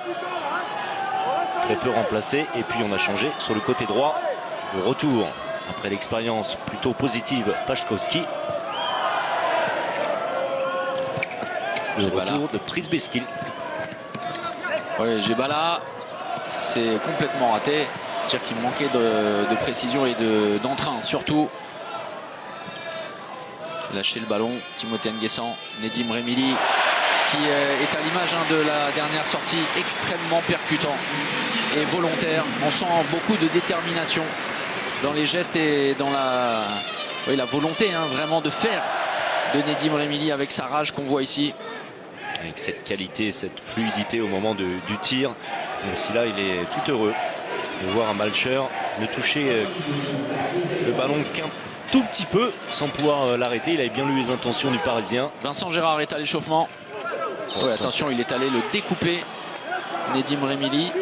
Très peu remplacé. Et puis on a changé sur le côté droit. Le retour après l'expérience plutôt positive Pachkowski. Le retour de Prisbeskil. Oui, Djebala, c'est complètement raté. C'est-à-dire qu'il manquait de précision et d'entrain surtout. Lâcher le ballon, Timothée Nguessan, Nedim Remili qui est à l'image de la dernière sortie, extrêmement percutant et volontaire. On sent beaucoup de détermination dans les gestes et dans la volonté vraiment de faire de Nedim Remili avec sa rage qu'on voit ici. Avec cette qualité, cette fluidité au moment du tir. Même si là, il est tout heureux de voir un Malcher ne toucher le ballon qu'un tout petit peu sans pouvoir l'arrêter. Il avait bien lu les intentions du Parisien. Vincent Gérard est à l'échauffement. Ouais, attention, il est allé le découper, Nedim Remili.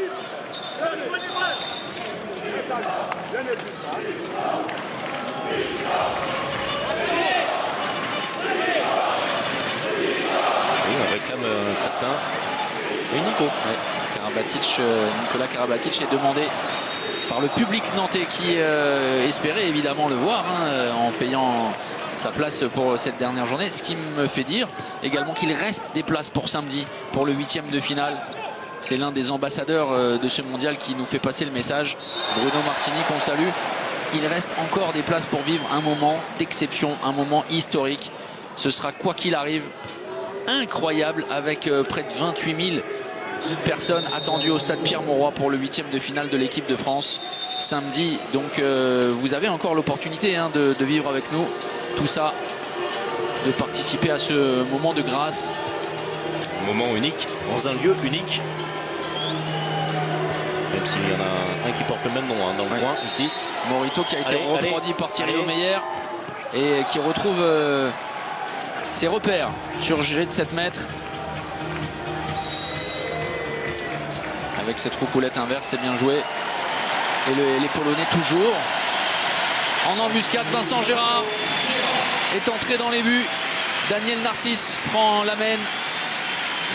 Oui, on réclame un certain Nico. Ouais. Nicolas Karabatic est demandé par le public nantais qui espérait évidemment le voir en payant sa place pour cette dernière journée. Ce qui me fait dire également qu'il reste des places pour samedi, pour le 8e de finale. C'est l'un des ambassadeurs de ce mondial qui nous fait passer le message. Bruno Martini, qu'on salue. Il reste encore des places pour vivre un moment d'exception, un moment historique. Ce sera quoi qu'il arrive incroyable avec près de 28 000 personnes attendues au stade Pierre-Mauroy pour le 8e de finale de l'équipe de France samedi. Donc vous avez encore l'opportunité de vivre avec nous tout ça, de participer à ce moment de grâce. Un moment unique, dans un lieu unique. Même s'il y en a un qui porte le même nom dans le coin ici. Morito qui a été refroidi par Thierry Omeyer et qui retrouve ses repères sur jet de 7 mètres. Avec cette roucoulette inverse, c'est bien joué. Et les Polonais toujours en embuscade. Vincent Gérard est entré dans les buts. Daniel Narcisse prend la main.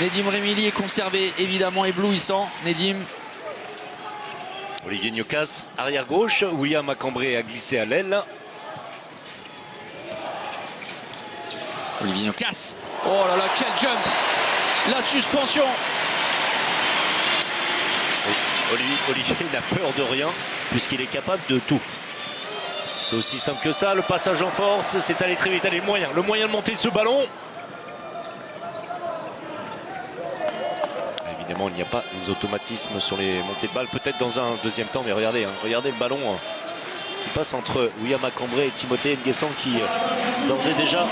Nedim Remili est conservé, évidemment éblouissant. Nedim. Olivier Niocas, arrière gauche. William Macambré a glissé à l'aile. Olivier Niocas. Oh là là, quel jump! La suspension. Olivier n'a peur de rien puisqu'il est capable de tout. C'est aussi simple que ça, le passage en force, c'est allé très vite. Allez, le moyen de monter ce ballon. Évidemment, il n'y a pas les automatismes sur les montées de balles, peut-être dans un deuxième temps, mais regardez, hein, regardez le ballon qui passe entre William Acambré et Timothée Nguessan qui d'ores et déjà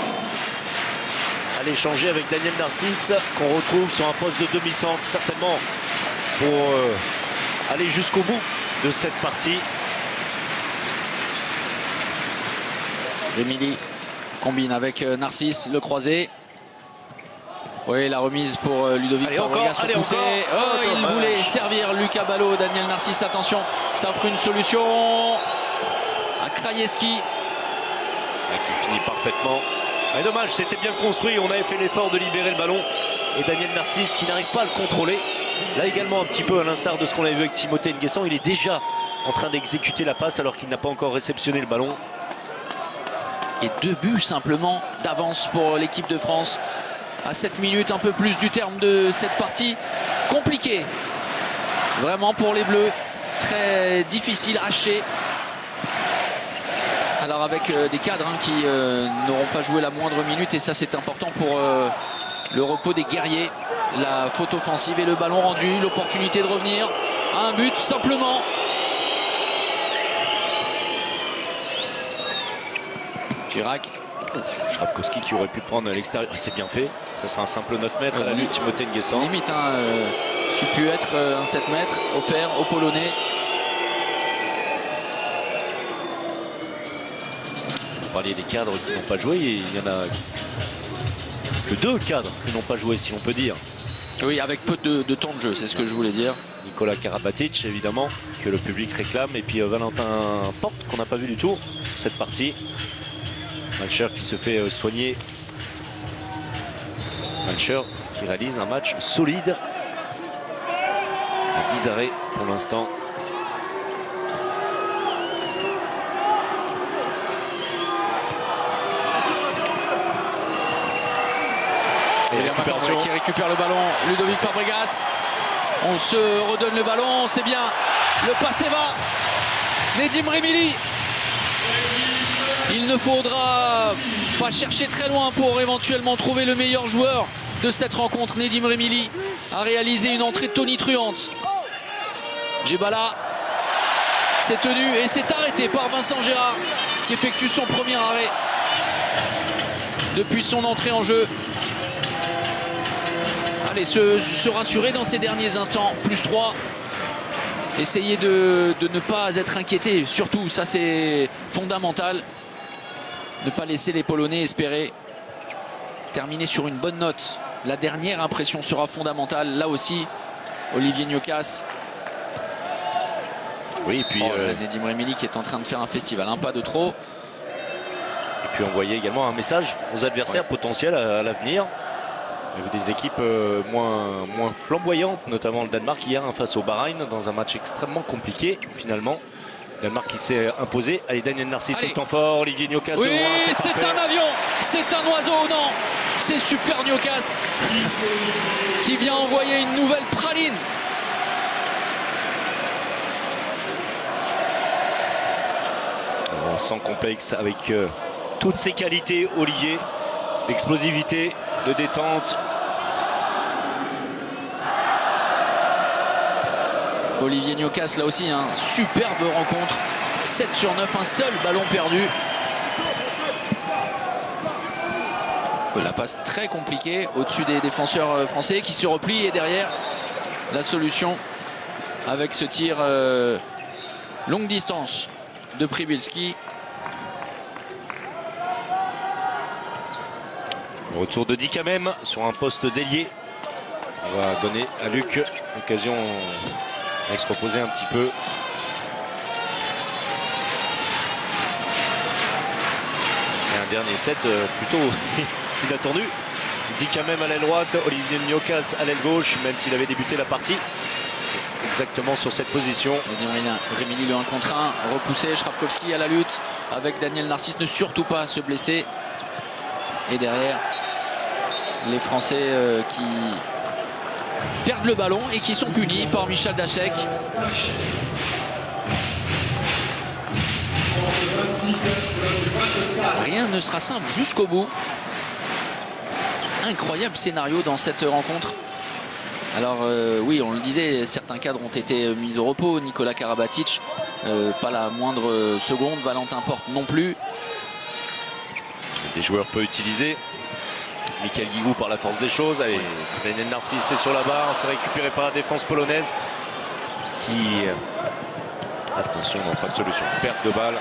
allait échanger avec Daniel Narcisse, qu'on retrouve sur un poste de demi-centre, certainement pour aller jusqu'au bout de cette partie. Remili combine avec Narcisse, le croisé. Oui, la remise pour Ludovic Fabregas. Il voulait servir Lucas Ballot, Daniel Narcisse, attention, ça offre une solution à Krajewski. Qui finit parfaitement. Mais dommage, c'était bien construit, on avait fait l'effort de libérer le ballon. Et Daniel Narcisse qui n'arrive pas à le contrôler. Là également un petit peu à l'instar de ce qu'on avait vu avec Timothée Nguessan, il est déjà en train d'exécuter la passe alors qu'il n'a pas encore réceptionné le ballon. Et 2 buts simplement d'avance pour l'équipe de France. À 7 minutes, un peu plus du terme de cette partie. Compliquée. Vraiment pour les Bleus. Très difficile, haché. Alors avec des cadres qui n'auront pas joué la moindre minute. Et ça c'est important pour le repos des guerriers. La faute offensive et le ballon rendu. L'opportunité de revenir à un but simplement. Chirac. Shrapkowski qui aurait pu prendre à l'extérieur, c'est bien fait. Ça sera un simple 9 mètres à la lutte Timothée Nguessan. Limite, ça pu être un 7 mètres offert aux Polonais. Vous parliez des cadres qui n'ont pas joué, et il y en a que 2 cadres qui n'ont pas joué, si l'on peut dire. Oui, avec peu de temps de jeu, c'est ce que je voulais dire. Nicolas Karabatic, évidemment, que le public réclame. Et puis Valentin Porte, qu'on n'a pas vu du tout cette partie. Malcher qui se fait soigner. Malcher qui réalise un match solide. 10 arrêts pour l'instant. Qui récupère le ballon. Ludovic Fabregas. On se redonne le ballon. C'est bien. Le passé va. Nedim Remili. Il ne faudra pas chercher très loin pour éventuellement trouver le meilleur joueur de cette rencontre. Nedim Remili a réalisé une entrée tonitruante. Djebala s'est tenu et s'est arrêté par Vincent Gérard qui effectue son premier arrêt depuis son entrée en jeu. Allez, se rassurer dans ces derniers instants. Plus 3. Essayer de ne pas être inquiété. Surtout, ça c'est fondamental. Ne pas laisser les Polonais espérer terminer sur une bonne note. La dernière impression sera fondamentale. Là aussi, Olivier Gnocas. Oui, et puis Nedim Remili qui est en train de faire un festival, un pas de trop. Et puis envoyer également un message aux adversaires potentiels à l'avenir. Il y avait des équipes moins flamboyantes, notamment le Danemark hier face au Bahreïn, dans un match extrêmement compliqué finalement. Danemark qui s'est imposé. Allez, Daniel Narcisse, le temps fort, Olivier Gnocas. Oui, c'est un avion, c'est un oiseau, non, c'est super Gnocas qui vient envoyer une nouvelle praline. Sans complexe, avec toutes ses qualités, Olivier. L'explosivité, de détente. Olivier Gnocas là aussi, superbe rencontre. 7 sur 9, un seul ballon perdu. La passe très compliquée au-dessus des défenseurs français qui se replient, et derrière la solution avec ce tir longue distance de Przybylski. Le retour de Dikamem sur un poste d'ailier. On va donner à Luc l'occasion de se reposer un petit peu. Et un dernier set plutôt inattendu. Dikamem à l'aile droite, Olivier Gnocas à l'aile gauche, même s'il avait débuté la partie exactement sur cette position. Remili le 1 contre 1, repoussé, Shrapkowski à la lutte avec Daniel Narcisse, ne surtout pas se blesser. Et derrière, les Français qui perdent le ballon et qui sont punis par Michal Daszek. Rien ne sera simple jusqu'au bout. Incroyable scénario dans cette rencontre. Alors oui, on le disait, certains cadres ont été mis au repos. Nicolas Karabatic, pas la moindre seconde. Valentin Porte non plus. Des joueurs peu utilisés. Michael Guigou par la force des choses. Allez, Daniel Narcisse est sur la barre. C'est récupéré par la défense polonaise. Qui... Attention, non, pas de solution. Perte de balle.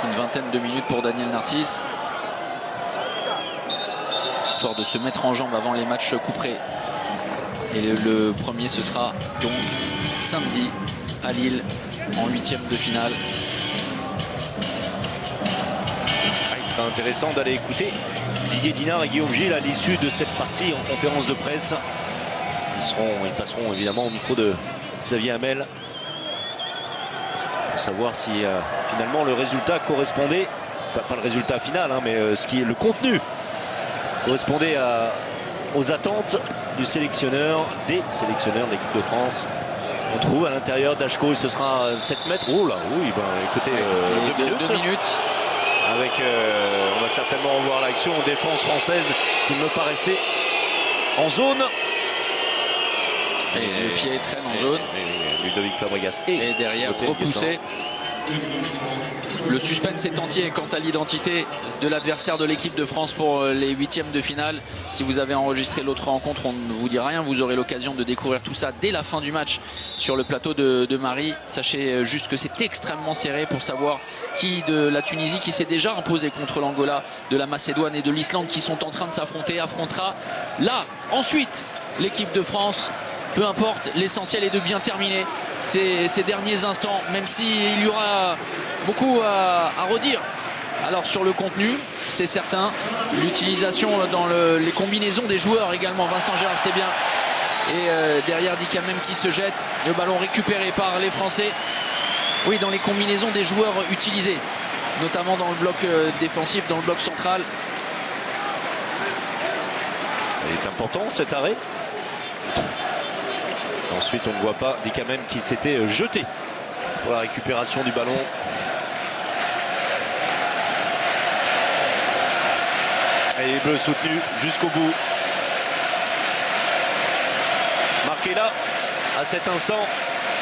Une vingtaine de minutes pour Daniel Narcisse. Histoire de se mettre en jambe avant les matchs couperés. Et le premier, ce sera donc samedi à Lille en 8e de finale. Il sera intéressant d'aller écouter Didier Dinard et Guillaume Gilles à l'issue de cette partie en conférence de presse. Ils passeront évidemment au micro de Xavier Hamel pour savoir si finalement le résultat correspondait, pas le résultat final, hein, mais le contenu correspondait aux attentes du sélectionneur, des sélectionneurs de l'équipe de France. On trouve à l'intérieur d'Ashko, et ce sera 7 mètres. Oh là, oui, ben, écoutez, 2 minutes. Avec, on va certainement revoir l'action en défense française qui me paraissait en zone. Et le pied traîne en zone. Ludovic Fabregas et derrière repoussé. Le suspense est entier quant à l'identité de l'adversaire de l'équipe de France pour les 8e de finale. Si vous avez enregistré l'autre rencontre, on ne vous dit rien. Vous aurez l'occasion de découvrir tout ça dès la fin du match sur le plateau de Marie. Sachez juste que c'est extrêmement serré pour savoir qui de la Tunisie, qui s'est déjà imposé contre l'Angola, de la Macédoine et de l'Islande qui sont en train de s'affronter, affrontera là ensuite l'équipe de France. Peu importe, l'essentiel est de bien terminer ces derniers instants, même s'il y aura beaucoup à redire. Alors sur le contenu, c'est certain, l'utilisation dans les combinaisons des joueurs également. Vincent Gérard, c'est bien. Et derrière Dikamem qui se jette, le ballon récupéré par les Français. Oui, dans les combinaisons des joueurs utilisés, notamment dans le bloc défensif, dans le bloc central. Il est important cet arrêt. Ensuite, on ne voit pas Dikamem qui s'était jeté pour la récupération du ballon. Et les Bleus soutenus jusqu'au bout. Marqué là, à cet instant,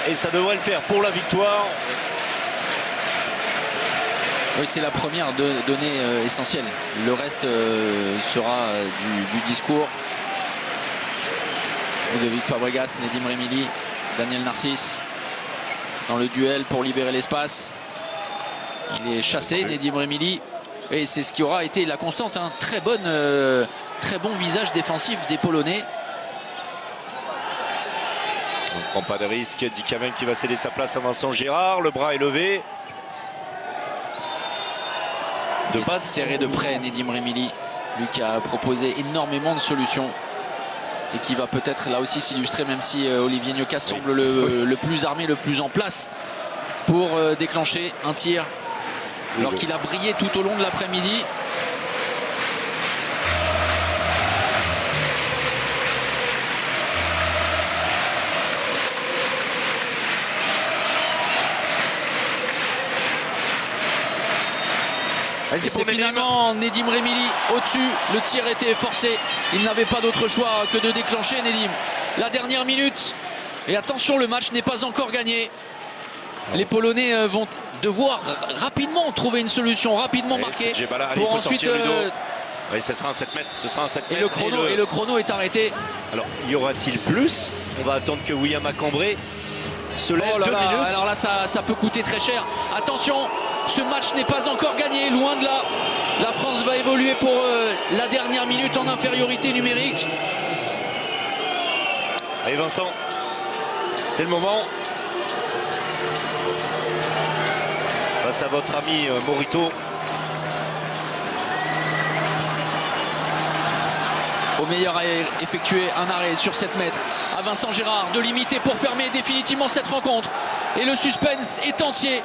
et ça devrait le faire pour la victoire. Oui, c'est la première donnée essentielle. Le reste sera du discours. Ludovic Fabregas, Nedim Remili, Daniel Narcisse dans le duel pour libérer l'espace. Il est chassé, Nedim Remili, et c'est ce qui aura été la constante. Hein. Très bon visage défensif des Polonais. On ne prend pas de risque. Dikamem qui va céder sa place à Vincent Gérard. Le bras est levé. De base serré de près, Nedim Remili, lui qui a proposé énormément de solutions. Et qui va peut-être là aussi s'illustrer, même si Olivier Gnocas semble le plus armé, le plus en place pour déclencher un tir. Alors qu'il a brillé tout au long de l'après-midi. Et c'est finalement Nedim Remili au-dessus. Le tir était forcé. Il n'avait pas d'autre choix que de déclencher, Nedim. La dernière minute. Et attention, le match n'est pas encore gagné. Les Polonais vont devoir rapidement trouver une solution, rapidement marquer. Pour ensuite... Oui, ce sera un 7 mètres. Ce sera un 7 mètres. Et le chrono est arrêté. Alors, y aura-t-il plus? On va attendre que William Acambré se lève. 2 minutes. Alors là, ça peut coûter très cher. Attention, ce match n'est pas encore gagné, loin de là. La France va évoluer pour la dernière minute en infériorité numérique. Allez Vincent, c'est le moment. Face à votre ami Morito. Au meilleur à effectuer un arrêt sur 7 mètres. À Vincent Gérard de limiter pour fermer définitivement cette rencontre. Et le suspense est entier.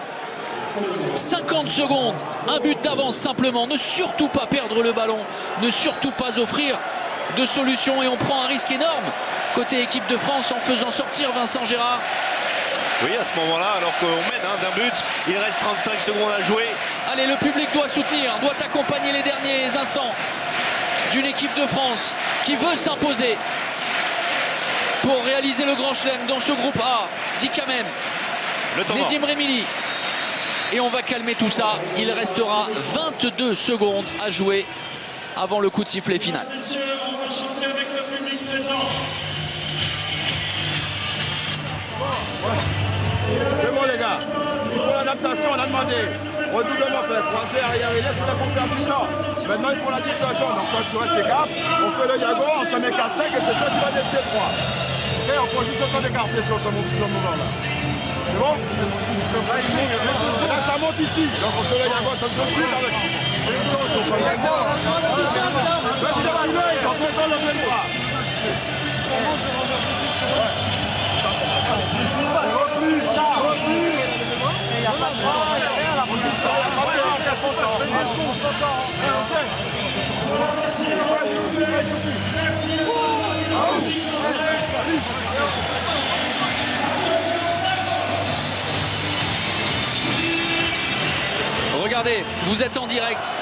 50 secondes, un but d'avance simplement. Ne surtout pas perdre le ballon, ne surtout pas offrir de solution. Et on prend un risque énorme côté équipe de France en faisant sortir Vincent Gérard. Oui, à ce moment-là, alors qu'on mène d'un but, il reste 35 secondes à jouer. finale et le public doit soutenir, doit accompagner les derniers instants d'une équipe de France qui veut s'imposer pour réaliser le grand chelem dans ce groupe A. Dit quand même Nedim Remili. Et on va calmer tout ça. Il restera 22 secondes à jouer avant le coup de sifflet final. Messieurs, on va chanter avec le public présent. C'est bon les gars, il faut l'adaptation, on a demandé. Redoublement fait, croisé, arrière, il laisse la confiance du champ. Maintenant il faut la dissuasion, donc quand tu restes écarte, on fait le yago, on se met 4-5 et c'est toi qui vas des pieds 3. Ok, on prend juste le temps d'écarter sur ce mouvement là. C'est bon? Là ça monte ici, donc on fait le yago, ça se suit avec. Là c'est arrivé, ils sont présents le plein droit. Regardez, vous êtes en direct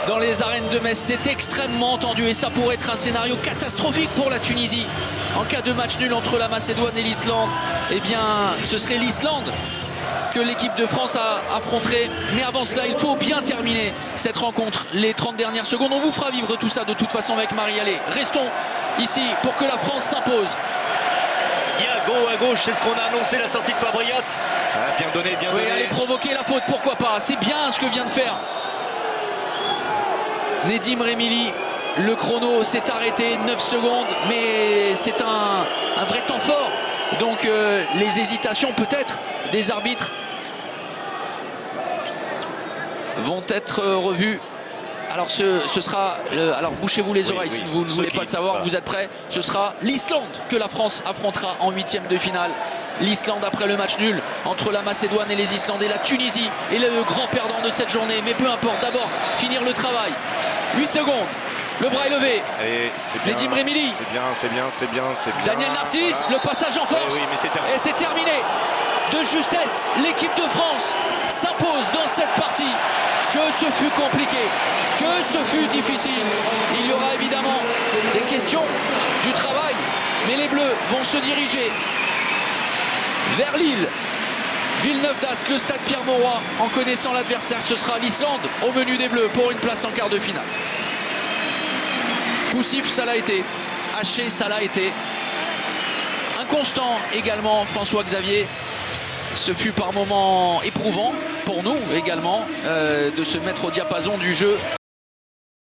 dans les arènes de Metz, c'est extrêmement tendu et ça pourrait être un scénario catastrophique pour la Tunisie. En cas de match nul entre la Macédoine et l'Islande, eh bien ce serait l'Islande que l'équipe de France affronterait. Mais avant cela, il faut bien terminer cette rencontre. Les 30 dernières secondes, on vous fera vivre tout ça de toute façon avec Marie-Allée. Restons ici pour que la France s'impose. Yago à gauche, c'est ce qu'on a annoncé, la sortie de Fabregas. Ah, bien donné, bien donné. Oui, allez provoquer la faute, pourquoi pas. C'est bien ce que vient de faire Nedim Remili. Le chrono s'est arrêté, 9 secondes, mais c'est un vrai temps fort. Donc les hésitations peut-être des arbitres vont être revues. Alors ce sera, alors bouchez-vous les oreilles si vous ne voulez pas le savoir, vous êtes prêts? Ce sera l'Islande que la France affrontera en 8e de finale. L'Islande après le match nul entre la Macédoine et les Islandais. La Tunisie est le grand perdant de cette journée, mais peu importe, d'abord finir le travail. 8 secondes, le bras est levé. Nedim Remili. C'est bien. Daniel Narcisse, voilà. Le passage en force. Oui, mais c'est terminé. Et c'est terminé. De justesse, l'équipe de France s'impose dans cette partie. Que ce fut compliqué, que ce fut difficile. Il y aura évidemment des questions, du travail, mais les Bleus vont se diriger vers Lille. Villeneuve-d'Ascq, le stade Pierre-Mauroy. En connaissant l'adversaire, ce sera l'Islande au menu des Bleus pour une place en quart de finale. Poussif, ça l'a été. Haché, ça l'a été. Inconstant également, François-Xavier. Ce fut par moments éprouvant pour nous également de se mettre au diapason du jeu.